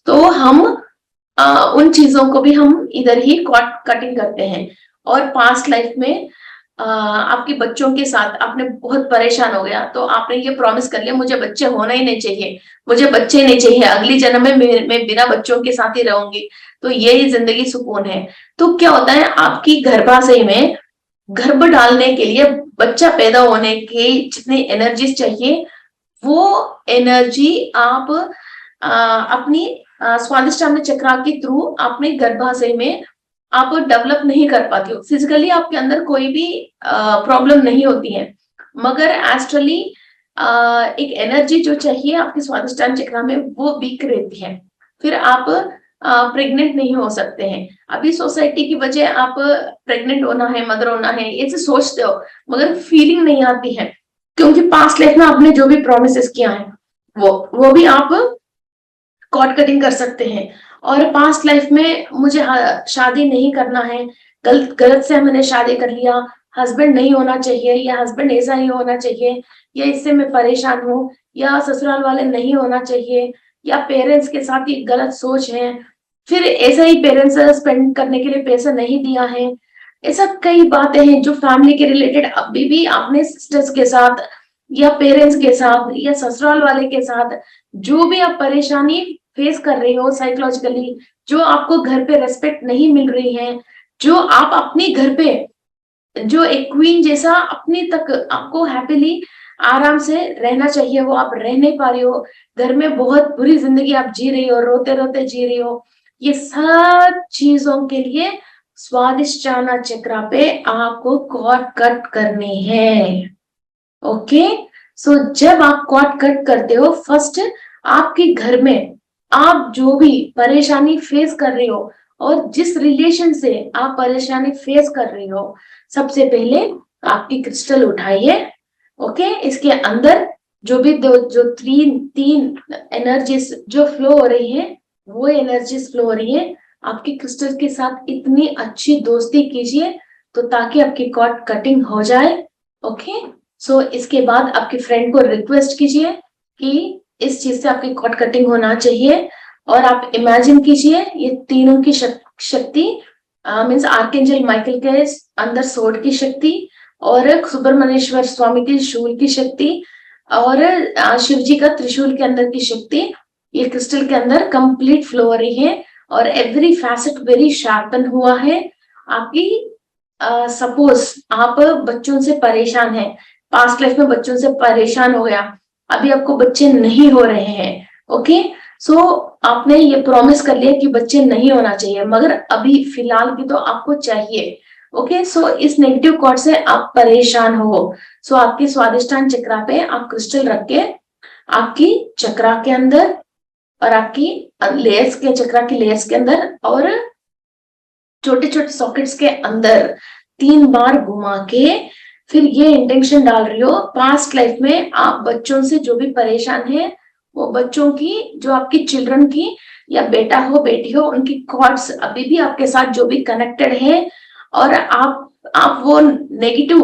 तो हम उन चीजों को भी हम इधर ही कटिंग करते हैं। और पास्ट लाइफ में आपके बच्चों के साथ आपने बहुत परेशान हो गया, तो आपने ये प्रॉमिस कर लिया मुझे बच्चे होना ही नहीं चाहिए, मुझे बच्चे नहीं चाहिए, अगली जन्म में मैं बिना बच्चों के साथ ही रहूंगी, तो यही जिंदगी सुकून है। तो क्या होता है, आपकी गर्भाशय में गर्भ डालने के लिए, बच्चा पैदा होने की जितनी एनर्जी चाहिए, वो एनर्जी आप अपनी स्वादिष्टान चक्रा के थ्रू अपने गर्भाशय में आप डेवलप नहीं कर पाती हो। फिजिकली आपके अंदर कोई भी प्रॉब्लम नहीं होती है, मगर एस्ट्रली एक एनर्जी जो चाहिए आपके स्वादिष्टान चक्रा में वो वीक रहती है, फिर आप प्रेग्नेंट नहीं हो सकते हैं। अभी सोसाइटी की वजह आप प्रेग्नेंट होना है, मदर होना है, ऐसे सोचते हो, मगर फीलिंग नहीं आती है, क्योंकि पास्ट लाइफ में आपने जो भी प्रोमिस किया है वो भी आप कॉर्ड कटिंग कर सकते हैं। और पास्ट लाइफ में मुझे शादी नहीं करना है, गलत से मैंने शादी कर लिया, हस्बैंड नहीं होना चाहिए, या हस्बैंड ऐसा ही होना चाहिए, या इससे मैं परेशान हूँ, या ससुराल वाले नहीं होना चाहिए, या पेरेंट्स के साथ ये गलत सोच है, फिर ऐसा ही पेरेंट्स स्पेंड करने के लिए पैसा नहीं दिया है। ऐसा कई बातें हैं जो फैमिली के रिलेटेड अभी भी आपने सिस्टर्स के साथ या पेरेंट्स के साथ या ससुराल वाले के साथ जो भी आप परेशानी फेस कर रही हो साइकोलॉजिकली, जो आपको घर पे रेस्पेक्ट नहीं मिल रही है, जो आप अपने घर पे जो एक क्वीन जैसा अपनी तक आपको हैप्पीली आराम से रहना चाहिए वो आप रह नहीं पा रही हो, घर में बहुत बुरी जिंदगी आप जी रही हो, रोते रोते जी रही हो, ये सब चीजों के लिए स्वादिष्ट चाना चक्रा पे आपको कॉर्ड कट करनी है। ओके, सो जब आप कॉर्ड कट करते हो, फर्स्ट आपके घर में आप जो भी परेशानी फेस कर रही हो और जिस रिलेशन से आप परेशानी फेस कर रही हो, सबसे पहले आपकी क्रिस्टल उठाइए। ओके, इसके अंदर जो भी जो तीन एनर्जीज जो फ्लो हो रही है, वो एनर्जीज फ्लो हो रही है, आपकी क्रिस्टल के साथ इतनी अच्छी दोस्ती कीजिए तो ताकि आपकी कॉर्ड कटिंग हो जाए। ओके, सो इसके बाद आपके फ्रेंड को रिक्वेस्ट कीजिए कि इस चीज से आपकी कॉर्ड कटिंग होना चाहिए, और आप इमेजिन कीजिए ये तीनों की शक्ति मीन्स आर्कएंजल माइकल के अंदर सोड की शक्ति, और सुब्रमण्येश्वर स्वामी की शूल की शक्ति, और शिव जी का त्रिशूल के अंदर की शक्ति, ये क्रिस्टल के अंदर कंप्लीट फ्लो हो रही है, और एवरी फैसेट वेरी शार्पन हुआ है। आपकी सपोज आप बच्चों से परेशान हैं, पास्ट लाइफ में बच्चों से परेशान हो गया, अभी आपको बच्चे नहीं हो रहे हैं। ओके, सो आपने ये प्रॉमिस कर लिया कि बच्चे नहीं होना चाहिए, मगर अभी फिलहाल की तो आपको चाहिए। ओके, सो इस नेगेटिव कॉर्ड से आप परेशान हो, सो आपकी स्वादिष्टान चक्रा पे आप क्रिस्टल रख के आपकी चक्रा के अंदर और आपकी लेयर्स के चक्रा की लेयर्स के अंदर और छोटे छोटे सॉकेट्स के अंदर 3 बार घुमा के फिर ये इंटेंशन डाल रही हो, पास्ट लाइफ में आप बच्चों से जो भी परेशान है, वो बच्चों की, जो आपकी चिल्ड्रन की, या बेटा हो बेटी हो, उनकी कॉर्ड्स अभी भी आपके साथ जो भी कनेक्टेड है, और आप वो नेगेटिव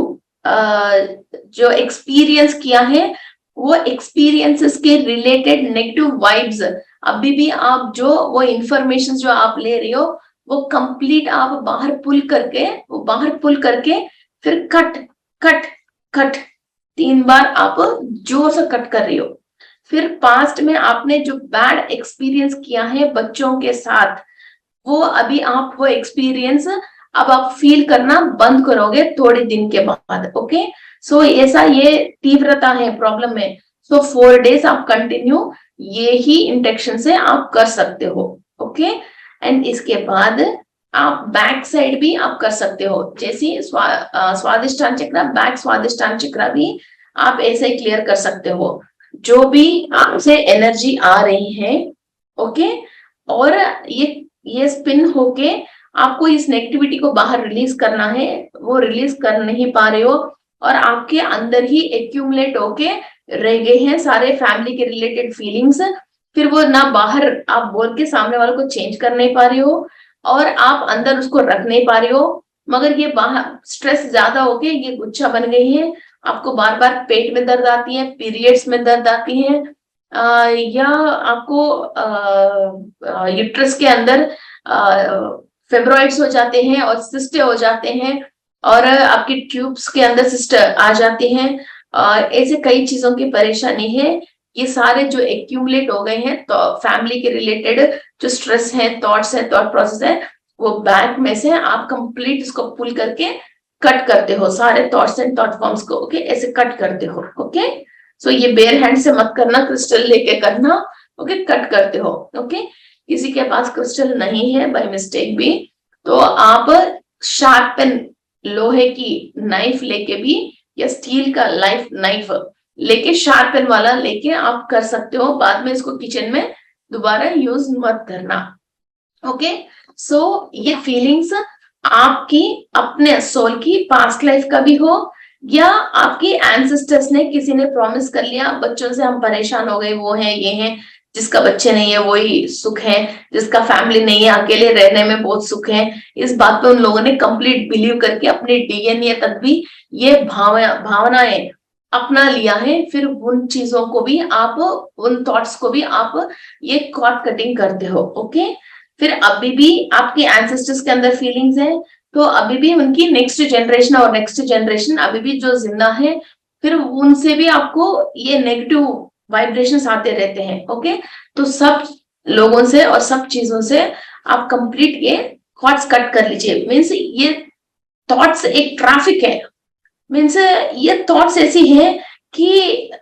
जो एक्सपीरियंस किया है, वो एक्सपीरियंसेस के रिलेटेड नेगेटिव वाइब्स अभी भी आप जो वो इंफॉर्मेशन जो आप ले रही हो, वो कंप्लीट आप बाहर पुल करके फिर कट कट कट 3 बार आप जोर से कट कर रही हो। फिर पास्ट में आपने जो बैड एक्सपीरियंस किया है बच्चों के साथ, वो अभी आप वो एक्सपीरियंस अब आप फील करना बंद करोगे थोड़े दिन के बाद। ओके, सो ऐसा ये तीव्रता है प्रॉब्लम में, सो 4 डेज आप कंटिन्यू ये ही इंटेंशन से आप कर सकते हो। ओके, एंड इसके बाद आप बैक साइड भी आप कर सकते हो, जैसे स्वादिष्टान चक्र, बैक स्वादिष्टान चक्र भी आप ऐसे ही क्लियर कर सकते हो, जो भी आपसे एनर्जी आ रही है। ओके, और ये स्पिन होके आपको इस नेगेटिविटी को बाहर रिलीज करना है, वो रिलीज कर नहीं पा रहे हो, और आपके अंदर ही एक्यूमुलेट होके रह गए हैं सारे फैमिली के रिलेटेड फीलिंग्स, फिर वो ना बाहर आप बोल के सामने वालों को चेंज कर नहीं पा रही हो, और आप अंदर उसको रख नहीं पा रही हो, मगर ये बाहर स्ट्रेस ज्यादा होके ये गुच्छा बन गई है, आपको बार बार पेट में दर्द आती है, पीरियड्स में दर्द आती है, या आपको यूट्रस के अंदर फेब्रॉइड्स हो जाते हैं और सिस्टे हो जाते हैं, और आपकी ट्यूब्स के अंदर सिस्ट आ जाती हैं, ऐसे कई चीजों की परेशानी है। ये सारे जो एक्यूमुलेट हो गए हैं तो फैमिली के रिलेटेड जो स्ट्रेस है, थॉट्स है, थॉट प्रोसेस है, वो बैक में से आप कंप्लीट इसको पुल करके कट करते हो, सारे थॉट्स एंड थॉट फॉर्म्स को। ओके, ऐसे कट करते हो। ओके, सो ये बेयर हैंड से मत करना, क्रिस्टल लेके करना। ओके, कट करते हो। ओके, किसी के पास क्रिस्टल नहीं है बाय मिस्टेक भी, तो आप शार्पन लोहे की नाइफ लेके भी, या स्टील का नाइफ लेके, शार्पन वाला लेके आप कर सकते हो, बाद में इसको किचन में दोबारा यूज मत करना। ओके, सो ये फीलिंग्स आपकी अपने सोल की पास्ट लाइफ का भी हो, या आपकी एंसेस्टर्स ने, किसी ने प्रॉमिस कर लिया बच्चों से हम परेशान हो गए, वो है ये है, जिसका बच्चे नहीं है वही सुख है, जिसका फैमिली नहीं है अकेले रहने में बहुत सुख है। इस बात पे उन लोगों ने कंप्लीट बिलीव करके अपने डीएनए तक भी ये भावनाएं अपना लिया है। फिर उन चीजों को भी आप, उन थॉट्स को भी आप ये कॉर्ड कटिंग करते हो। ओके, फिर अभी भी आपके एंसेस्टर्स के अंदर फीलिंग्स है, तो अभी भी उनकी नेक्स्ट जनरेशन और नेक्स्ट जनरेशन अभी भी जो जिंदा है, फिर उनसे भी आपको ये नेगेटिव वाइब्रेशंस आते रहते हैं। ओके, तो सब लोगों से और सब चीजों से आप कंप्लीट ये थॉट्स कट कर लीजिए। मीन्स ये थॉट्स एक ट्रैफिक है, मीन्स ये थॉट्स ऐसी हैं कि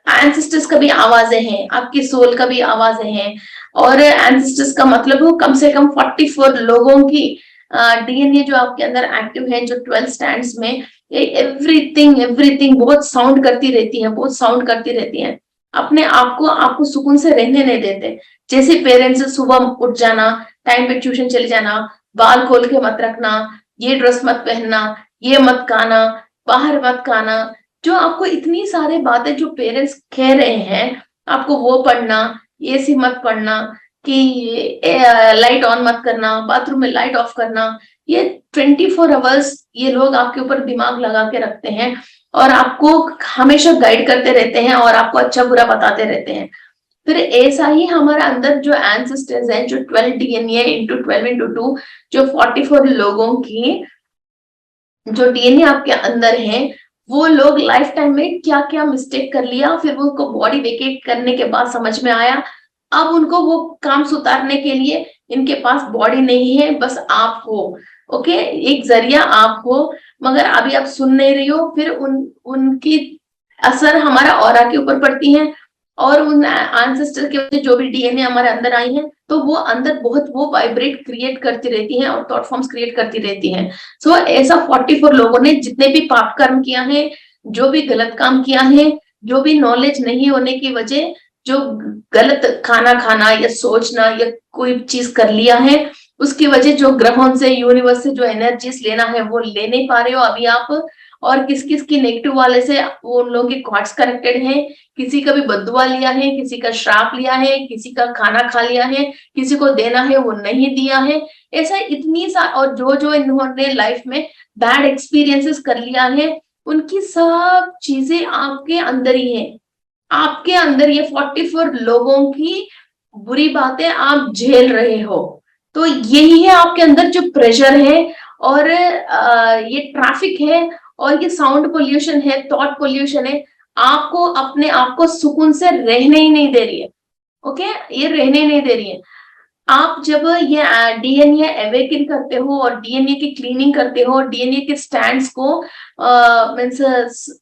एंसेस्टर्स का भी आवाजें हैं, आपकी सोल का भी आवाजें हैं। और एंसेस्टर्स का मतलब हो कम से कम 44 लोगों की डीएनए जो आपके अंदर एक्टिव है, जो 12 स्टैंड्स में एवरीथिंग एवरीथिंग बहुत साउंड करती रहती है, बहुत साउंड करती रहती है। अपने आप को आपको सुकून से रहने नहीं देते। जैसे पेरेंट्स सुबह उठ जाना, टाइम पे ट्यूशन चले जाना, बाल खोल के मत रखना, ये ड्रेस मत पहनना, ये मत खाना, बाहर मत खाना, जो आपको इतनी सारी बातें जो पेरेंट्स कह रहे हैं, आपको वो पढ़ना, एसी मत पढ़ना, कि लाइट ऑन मत करना, बाथरूम में लाइट ऑफ करना, ये 24 आवर्स ये लोग आपके ऊपर दिमाग लगा के रखते हैं और आपको हमेशा गाइड करते रहते हैं और आपको अच्छा बुरा बताते रहते हैं। फिर ऐसा ही हमारे अंदर जो एंसेस्टर्स हैं, जो 12 डीएनए इंटू 12 इंटू 2, जो 44 लोगों की जो डीएनए आपके अंदर है, वो लोग लाइफ टाइम में क्या क्या मिस्टेक कर लिया, फिर उनको बॉडी वेकेट करने के बाद समझ में आया, अब उनको वो काम सुधारने के लिए इनके पास बॉडी नहीं है, बस आप हो। ओके, एक जरिया आप हो, मगर अभी आप सुन नहीं रही हो। फिर उनकी असर हमारा ऑरा के ऊपर पड़ती है और उन एंसेस्टर के वजह जो भी डीएनए हमारे अंदर आई है, तो वो अंदर बहुत वो वाइब्रेट क्रिएट करती रहती है और थॉट फॉर्म्स क्रिएट करती रहती है। सो ऐसा 44 लोगों ने जितने भी पाप कर्म किया है, जो भी गलत काम किया है, जो भी नॉलेज नहीं होने की वजह जो गलत खाना खाना या सोचना या कोई चीज कर लिया है, उसकी वजह जो ग्रहों से, यूनिवर्स से जो एनर्जीज लेना है वो ले नहीं पा रहे हो अभी आप। और किस किस की नेगेटिव वाले से वो उन लोगों के कॉर्ड्स कनेक्टेड हैं, किसी का भी बदुआ लिया है, किसी का श्राप लिया है, किसी का खाना खा लिया है, किसी को देना है वो नहीं दिया है। ऐसा इतनी सा, और जो जो इन्होंने लाइफ में बैड एक्सपीरियंसेस कर लिया है, उनकी सब चीजें आपके अंदर ही है। आपके अंदर ये 44 लोगों की बुरी बातें आप झेल रहे हो। तो यही है आपके अंदर जो प्रेशर है और ये ट्रैफिक है और ये साउंड पोल्यूशन है, थॉट पोल्यूशन है, आपको अपने आप को सुकून से रहने ही नहीं दे रही है। ओके, ये रहने ही नहीं दे रही है। आप जब ये डीएनए अवेकन करते हो और डीएनए की क्लीनिंग करते हो, डीएनए के स्टैंड्स को मीन्स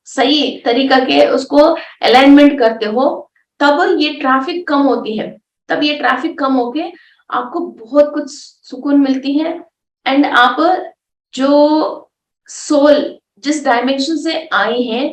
सही तरीका के उसको अलाइनमेंट करते हो, तब ये ट्रैफिक कम होती है। तब ये ट्रैफिक कम होके आपको बहुत कुछ सुकून मिलती है। एंड आप जो सोल जिस डायमेंशन से आई है,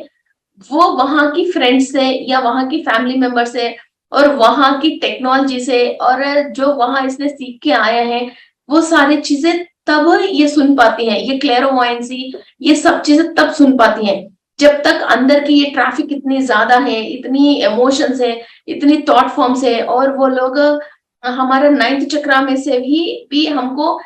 वो वहां की फ्रेंड से या वहां की फैमिली मेंबर से और वहां की टेक्नोलॉजी से और जो वहां इसने सीख के आया है, वो सारी चीजें तब ये सुन पाती हैं, ये क्लेरोवायंसी, ये सब चीजें तब सुन पाती हैं जब तक अंदर की ये ट्रैफिक इतनी ज्यादा है, इतनी इमोशंस है, इतनी थॉट फॉर्म्स है। और वो लोग हमारा 9th चक्रा में से भी हमको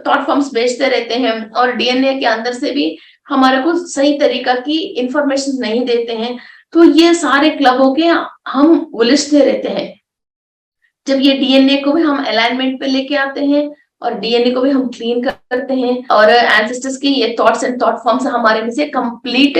थॉट फॉर्म्स भेजते रहते हैं और डीएनए के अंदर से भी हमारे को सही तरीका की इंफॉर्मेशन नहीं देते हैं। तो ये सारे क्लब होके हम उलझते रहते हैं। जब ये डीएनए को भी हम अलाइनमेंट पे लेके आते हैं और डीएनए को भी हम क्लीन करते हैं और एंसेस्टर्स की ये थॉट्स एंड थॉट फॉर्म्स हमारे में से कंप्लीट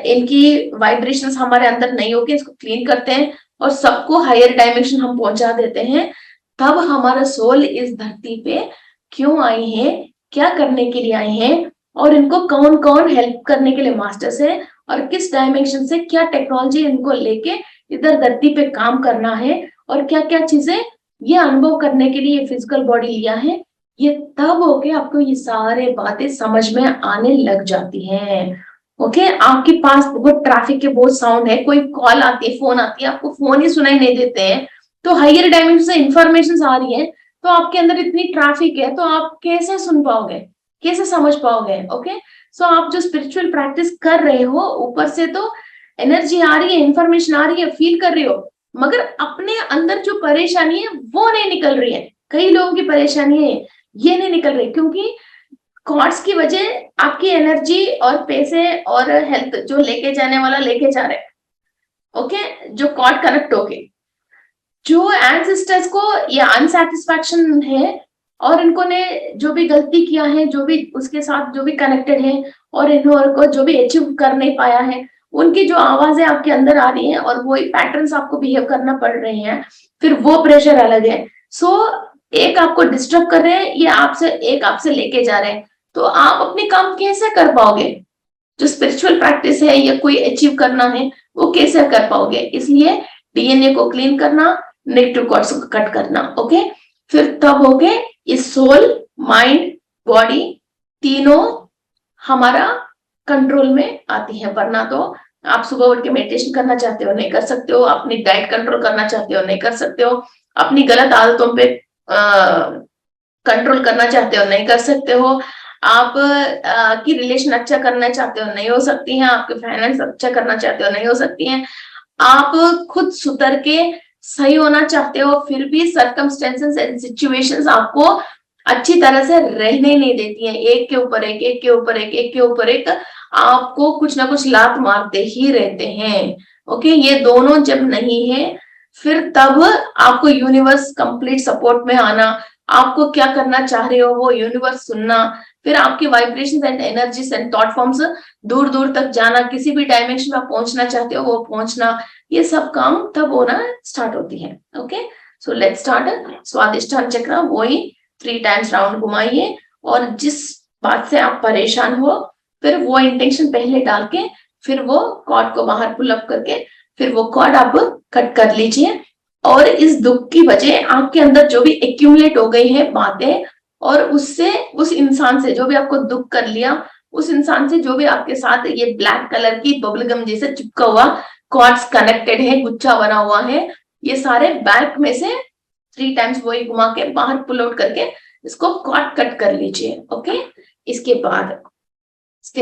इनकी वाइब्रेशंस हमारे अंदर नहीं होके इसको क्लीन करते हैं और सबको हायर डायमेंशन हम पहुंचा देते हैं। तब हमारा सोल इस धरती पे क्यों आई है, क्या करने के लिए आई है और इनको कौन कौन हेल्प करने के लिए मास्टर्स है और किस डायमेंशन से क्या टेक्नोलॉजी इनको लेके इधर धरती पे काम करना है और क्या क्या चीजें ये अनुभव करने के लिए फिजिकल बॉडी लिया है, ये तब होके आपको ये सारे बातें समझ में आने लग जाती हैं। ओके, आपके पास बहुत ट्रैफिक के बहुत साउंड है, कोई कॉल आती है, फोन आती है, आपको फोन ही सुनाई नहीं देते हैं, तो हायर डायमेंशन से इंफॉर्मेशन आ रही है, तो आपके अंदर इतनी ट्रैफिक है, तो आप कैसे सुन पाओगे, कैसे समझ पाओगे। ओके, सो आप जो स्पिरिचुअल प्रैक्टिस कर रहे हो, ऊपर से तो एनर्जी आ रही है, इंफॉर्मेशन आ रही है, फील कर रही हो, मगर अपने अंदर जो परेशानी है वो नहीं निकल रही है। कई लोगों की परेशानी है ये नहीं निकल रही, क्योंकि कॉर्ड्स की वजह आपकी एनर्जी और पैसे और हेल्थ जो लेके जाने वाला लेके जा रहे हैं। ओके, जो कॉर्ड कनेक्ट होके जो एंसेस्टर्स को ये अनसेटिस्फैक्शन है और इनको ने जो भी गलती किया है, जो भी उसके साथ जो भी कनेक्टेड है और इनको जो भी अचीव कर नहीं पाया है, उनकी जो आवाजें आपके अंदर आ रही हैं और वही पैटर्न्स आपको बिहेव करना पड़ रहे हैं, फिर वो प्रेशर अलग है। सो एक आपको डिस्टर्ब कर रहे हैं, ये आपसे लेके जा रहे हैं, तो आप अपने काम कैसे कर पाओगे? जो स्पिरिचुअल प्रैक्टिस है या कोई अचीव करना है वो कैसे कर पाओगे? इसलिए डीएनए को क्लीन करना, नेगेटिव कॉर्ड्स को कट करना। ओके, फिर तब हो गए ये सोल, माइंड, बॉडी तीनों हमारा कंट्रोल में आती है। वरना तो आप सुबह उठ के मेडिटेशन करना चाहते हो नहीं कर सकते हो, अपनी डाइट कंट्रोल करना चाहते हो नहीं कर सकते हो, अपनी गलत आदतों पे कंट्रोल करना चाहते हो नहीं कर सकते हो, आप की रिलेशन अच्छा करना चाहते हो नहीं हो सकती हैं, आपके फाइनेंस अच्छा करना चाहते हो नहीं हो सकती हैं, आप खुद सुधर के सही होना चाहते हो फिर भी सर्कमस्टेंसेस एंड सिचुएशंस आपको अच्छी तरह से रहने नहीं देती हैं। एक के ऊपर एक, एक के ऊपर एक, एक के ऊपर एक आपको कुछ ना कुछ लात मारते ही रहते हैं। ओके, ये दोनों जब नहीं है फिर तब आपको यूनिवर्स कंप्लीट सपोर्ट में आना, आपको क्या करना चाह रहे हो वो यूनिवर्स सुनना, फिर आपके vibrations and energies and thought forms दूर दूर तक जाना, किसी भी डायमेंशन में आप पहुंचना चाहते हो वो पहुंचना, ये सब काम तब होना स्टार्ट होती है। Okay, so let's start. Swadhisthana chakra वही 3 टाइम्स राउंड घुमाइए और जिस बात से आप परेशान हो फिर वो इंटेंशन पहले डाल के फिर वो कॉर्ड को बाहर पुल अप करके फिर वो कॉर्ड आप कट कर लीजिए। और इस दुख की वजह आपके अंदर जो भी एक्यूमुलेट हो गई है बातें, और उससे उस इंसान से जो भी आपको दुख कर लिया, उस इंसान से जो भी आपके साथ ये ब्लैक कलर की बबलगम जैसे चिपका हुआ कॉर्ड्स कनेक्टेड है, गुच्छा बना हुआ है, ये सारे बैक में से 3 टाइम्स वही घुमा के बाहर पुल आउट करके इसको कॉर्ड कट कर लीजिए। ओके, इसके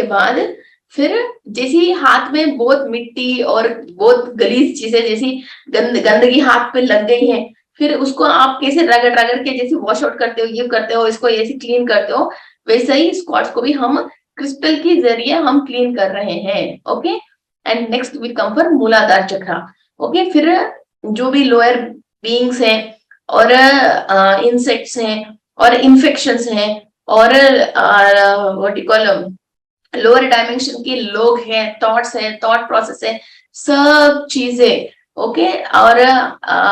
बाद फिर जैसी हाथ में बहुत मिट्टी और बहुत गलीज चीजें जैसी गंदगी हाथ पे लग गई है, फिर उसको आप कैसे रगड़ रगड़ के जैसे वॉश आउट करते हो, ये करते हो, इसको ऐसे क्लीन करते हो, वैसे ही स्क्वाट्स को भी हम क्रिस्टल के जरिए हम क्लीन कर रहे हैं। Okay, and next we come for Muladhara chakra. Okay, फिर जो भी लोअर बीइंग्स हैं और इंसेक्ट्स हैं और इन्फेक्शंस हैं और what you call lower dimension के लोग हैं, थॉट्स हैं, थॉट प्रोसेस है, सब चीजें। ओके, और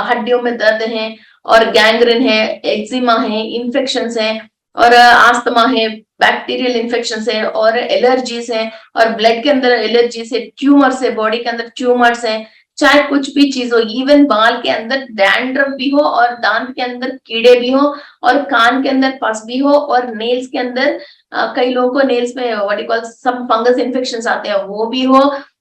हड्डियों में दर्द है और गैंग्रीन है, एक्जिमा है, इन्फेक्शंस है और आस्थमा है, बैक्टीरियल इन्फेक्शंस है और एलर्जीज है और ब्लड के अंदर एलर्जीज है, ट्यूमर्स है, बॉडी के अंदर ट्यूमर्स है, चाहे कुछ भी चीज हो, इवन बाल के अंदर डैंड्रफ भी हो और दांत के अंदर कीड़े भी हो और कान के अंदर पस भी हो और नेल्स के अंदर कई लोगों को नेल्स में व्हाट यू कॉल सब फंगस इन्फेक्शंस आते हैं वो भी हो,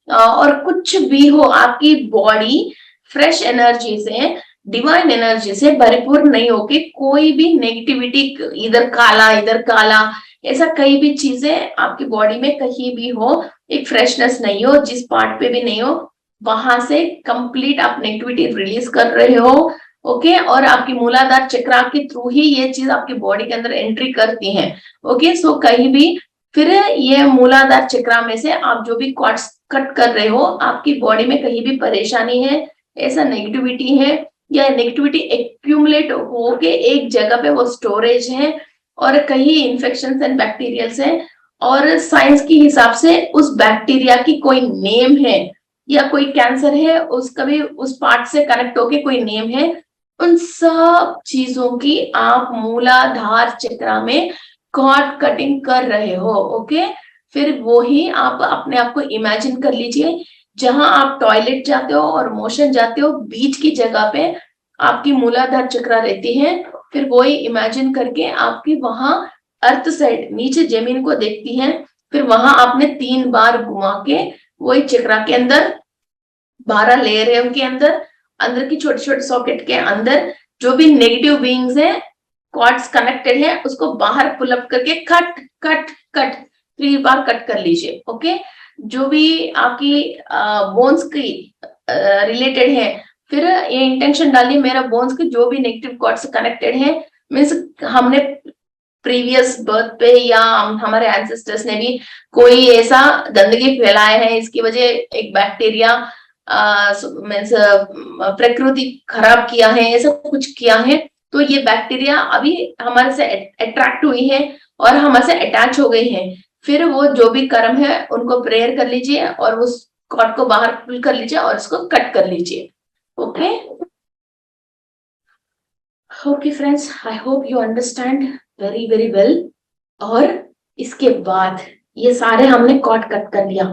और कुछ भी हो, आपकी बॉडी फ्रेश एनर्जी से, डिवाइन एनर्जी से भरपूर नहीं होके कोई भी नेगेटिविटी, इधर काला ऐसा कई भी चीजें आपकी बॉडी में कहीं भी हो, एक फ्रेशनेस नहीं हो, जिस पार्ट पे भी नहीं हो, वहां से कंप्लीट आप नेगेटिविटी रिलीज कर रहे हो। ओके, और आपकी मूलाधार चक्र के थ्रू ही ये चीज आपकी बॉडी के अंदर एंट्री करती है। ओके, सो कहीं भी फिर ये मूलाधार चक्र में से आप जो भी कॉर्ड्स कट कर रहे हो, आपकी बॉडी में कहीं भी परेशानी है, ऐसा नेगेटिविटी है या नेगेटिविटी एक्यूमुलेट होके एक जगह पे वो स्टोरेज है और कहीं इन्फेक्शन एंड बैक्टीरियल है, और साइंस के हिसाब से उस बैक्टीरिया की कोई नेम है या कोई कैंसर है उसका भी उस पार्ट से कनेक्ट होके कोई नेम है, उन सब चीजों की आप मूलाधार चक्र में कॉर्ड कटिंग कर रहे हो। ओके, फिर वो ही आप अपने आप को इमेजिन कर लीजिए, जहां आप टॉयलेट जाते हो और मोशन जाते हो, बीच की जगह पे आपकी मूलाधार चक्र रहती है, फिर वही इमेजिन करके आपकी वहां अर्थ साइड नीचे जमीन को देखती है, फिर वहां आपने 3 बार घुमा के वही चक्र के अंदर 12 लेयर है, उनके अंदर की छोटे छोटे सॉकेट के अंदर जो भी नेगेटिव बीइंग्स है, कॉर्ड्स कनेक्टेड है, उसको बाहर पुल अप करके कट कट कट 3 बार कट कर लीजिए। ओके, जो भी आपकी बोन्स की रिलेटेड है फिर ये इंटेंशन डालिए मेरा बोन्स के जो भी नेगेटिव कॉर्ड से कनेक्टेड है, मीन्स हमने प्रीवियस बर्थ पे या हमारे एंसेस्टर्स ने भी कोई ऐसा गंदगी फैलाया है, इसकी वजह एक बैक्टीरिया मीन्स प्रकृति खराब किया है, ऐसा कुछ किया है, तो ये बैक्टीरिया अभी हमारे से अट्रैक्ट हुई है और हमारे से अटैच हो गई है। फिर वो जो भी कर्म है उनको प्रेयर कर लीजिए और उस कॉर्ड को बाहर पुल कर लीजिए और उसको कट कर लीजिए। Okay okay friends, I hope you understand very very well. और इसके बाद ये सारे हमने कॉर्ड कट कर लिया।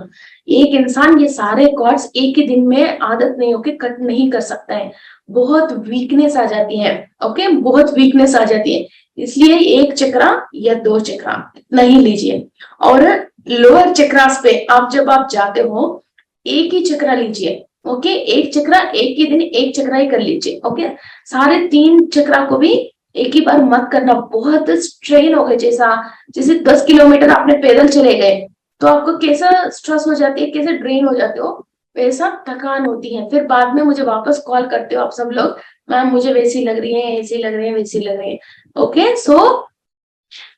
एक इंसान ये सारे कॉर्ड्स एक ही दिन में आदत नहीं होके कट नहीं कर सकता है, बहुत वीकनेस आ जाती है। ओके, बहुत वीकनेस आ जाती है, इसलिए एक चक्रा या 2 चक्रा नहीं लीजिए। और लोअर चक्रास पे जब आप जाते हो एक ही चक्रा लीजिए। ओके, एक चक्रा एक ही दिन एक चक्रा ही कर लीजिए। ओके, सारे 3 चक्रा को भी एक ही बार मत करना, बहुत स्ट्रेन हो गए, जैसे 10 किलोमीटर आपने पैदल चले गए तो आपको कैसा स्ट्रेस हो जाती है, कैसे ड्रेन हो जाते हो, वैसा थकान होती है। फिर बाद में मुझे वापस कॉल करते हो आप सब लोग, मैम मुझे वैसी लग रही है, ऐसी लग रही है, वैसी लग रही है। ओके, सो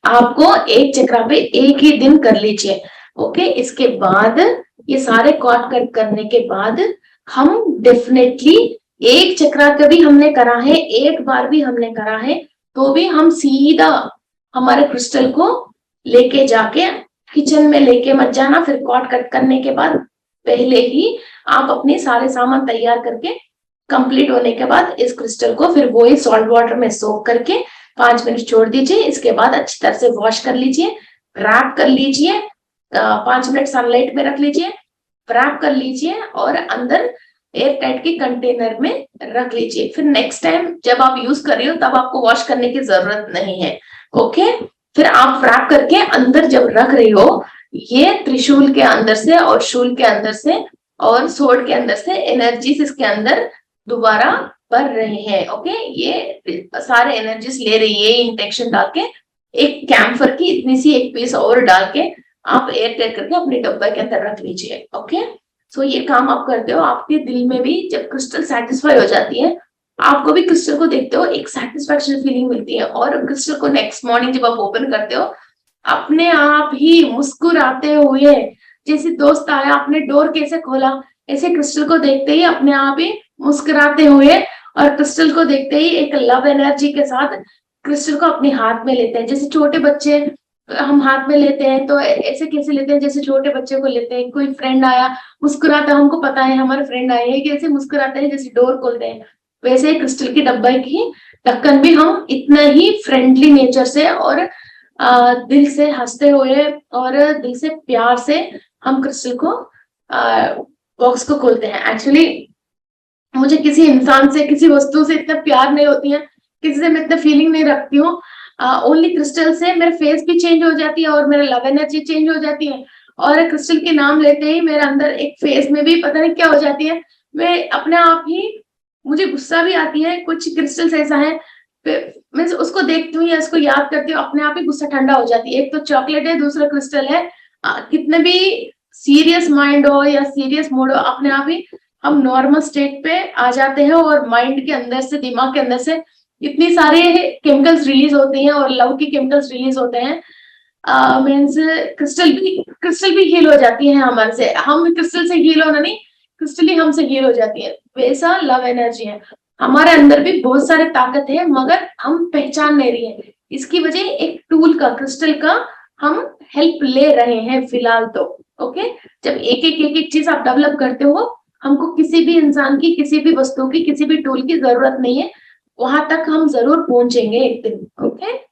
आपको एक चक्रा पे एक ही दिन कर लीजिए। ओके, इसके बाद ये सारे कॉर्ड कट करने के बाद हम डेफिनेटली एक चक्रा कभी हमने करा है, एक बार भी हमने करा है, तो भी हम सीधा हमारे क्रिस्टल को लेके जाके किचन में लेके मत जाना। फिर कॉर्ड कट करने के बाद पहले ही आप अपने सारे सामान तैयार करके कंप्लीट होने के बाद इस क्रिस्टल को फिर वही सॉल्ट वाटर में सोक करके 5 मिनट छोड़ दीजिए। इसके बाद अच्छी तरह से वॉश कर लीजिए, रैप कर लीजिए, 5 मिनट सनलाइट में रख लीजिए, रैप कर लीजिए और अंदर एयर टाइट के कंटेनर में रख लीजिए। फिर नेक्स्ट टाइम जब आप यूज कर रहे हो तब आपको वॉश करने की जरूरत नहीं है। ओके, फिर आप रैप करके अंदर जब रख रही हो, ये त्रिशूल के अंदर से और शूल के अंदर से और सोर्ड के अंदर से एनर्जीज इसके अंदर दोबारा बढ़ रहे हैं। ओके, ये सारे एनर्जीज ले रही है इंटेक्शन डाल के, एक कैम्फर की इतनी सी एक पीस और डाल के आप एयर टाइट करके अपने डब्बे के अंदर रख लीजिए। ओके, सो ये काम आप करते हो, आपके दिल में भी जब क्रिस्टल सेटिस्फाई हो जाती है, आपको भी क्रिस्टल को देखते हो एक सेटिस्फैक्शन फीलिंग मिलती है। और क्रिस्टल को नेक्स्ट मॉर्निंग जब आप ओपन करते हो, अपने आप ही मुस्कुराते हुए, जैसे दोस्त आया आपने डोर कैसे खोला, ऐसे क्रिस्टल को देखते ही अपने आप ही मुस्कुराते हुए और क्रिस्टल को देखते ही एक लव एनर्जी के साथ क्रिस्टल को अपने हाथ में लेते हैं। जैसे छोटे बच्चे हम हाथ में लेते हैं तो ऐसे कैसे लेते हैं, जैसे छोटे बच्चे को लेते हैं। कोई फ्रेंड आया मुस्कुराता, हमको पता है हमारे फ्रेंड आए हैं, कैसे मुस्कुराते हैं, जैसे डोर खोलते हैं, वैसे क्रिस्टल की डब्बा की ढक्कन भी हम इतना ही फ्रेंडली नेचर से और दिल से हंसते हुए और दिल से प्यार से हम क्रिस्टल को बॉक्स को खोलते हैं। एक्चुअली मुझे किसी इंसान से, किसी वस्तु से इतना प्यार नहीं होती है, किसी से मैं इतना फीलिंग नहीं रखती हूँ। ओनली क्रिस्टल से मेरे फेस भी चेंज हो जाती है और मेरा लव एनर्जी चेंज हो जाती है। और क्रिस्टल के नाम लेते ही मेरे अंदर एक फेस में भी पता नहीं क्या हो जाती है, मैं अपने आप ही, मुझे गुस्सा भी आती है। कुछ क्रिस्टल्स ऐसा है, मैं उसको देखती हूँ या उसको याद करती हूँ, अपने आप ही गुस्सा ठंडा हो जाती है। एक तो चॉकलेट है, दूसरा क्रिस्टल है। कितने भी सीरियस माइंड हो या सीरियस मूड हो, अपने आप ही हम नॉर्मल स्टेट पे आ जाते हैं और माइंड के अंदर से, दिमाग के अंदर से इतनी सारे केमिकल्स रिलीज होते हैं और लव की केमिकल्स रिलीज होते हैं। मीन्स क्रिस्टल भी हील हो जाती है हमारे से, हम क्रिस्टल से हील होना नहीं, क्रिस्टल ही हमसे हील हो जाती है। वैसा लव एनर्जी है हमारे अंदर भी, बहुत सारे ताकत है मगर हम पहचान नहीं रही है। इसकी वजह एक टूल का, क्रिस्टल का हम हेल्प ले रहे हैं फिलहाल तो। ओके, जब एक चीज आप डेवलप करते हो, हमको किसी भी इंसान की, किसी भी वस्तु की, किसी भी टूल की जरूरत नहीं है, वहां तक हम जरूर पहुंचेंगे एक दिन। ओके।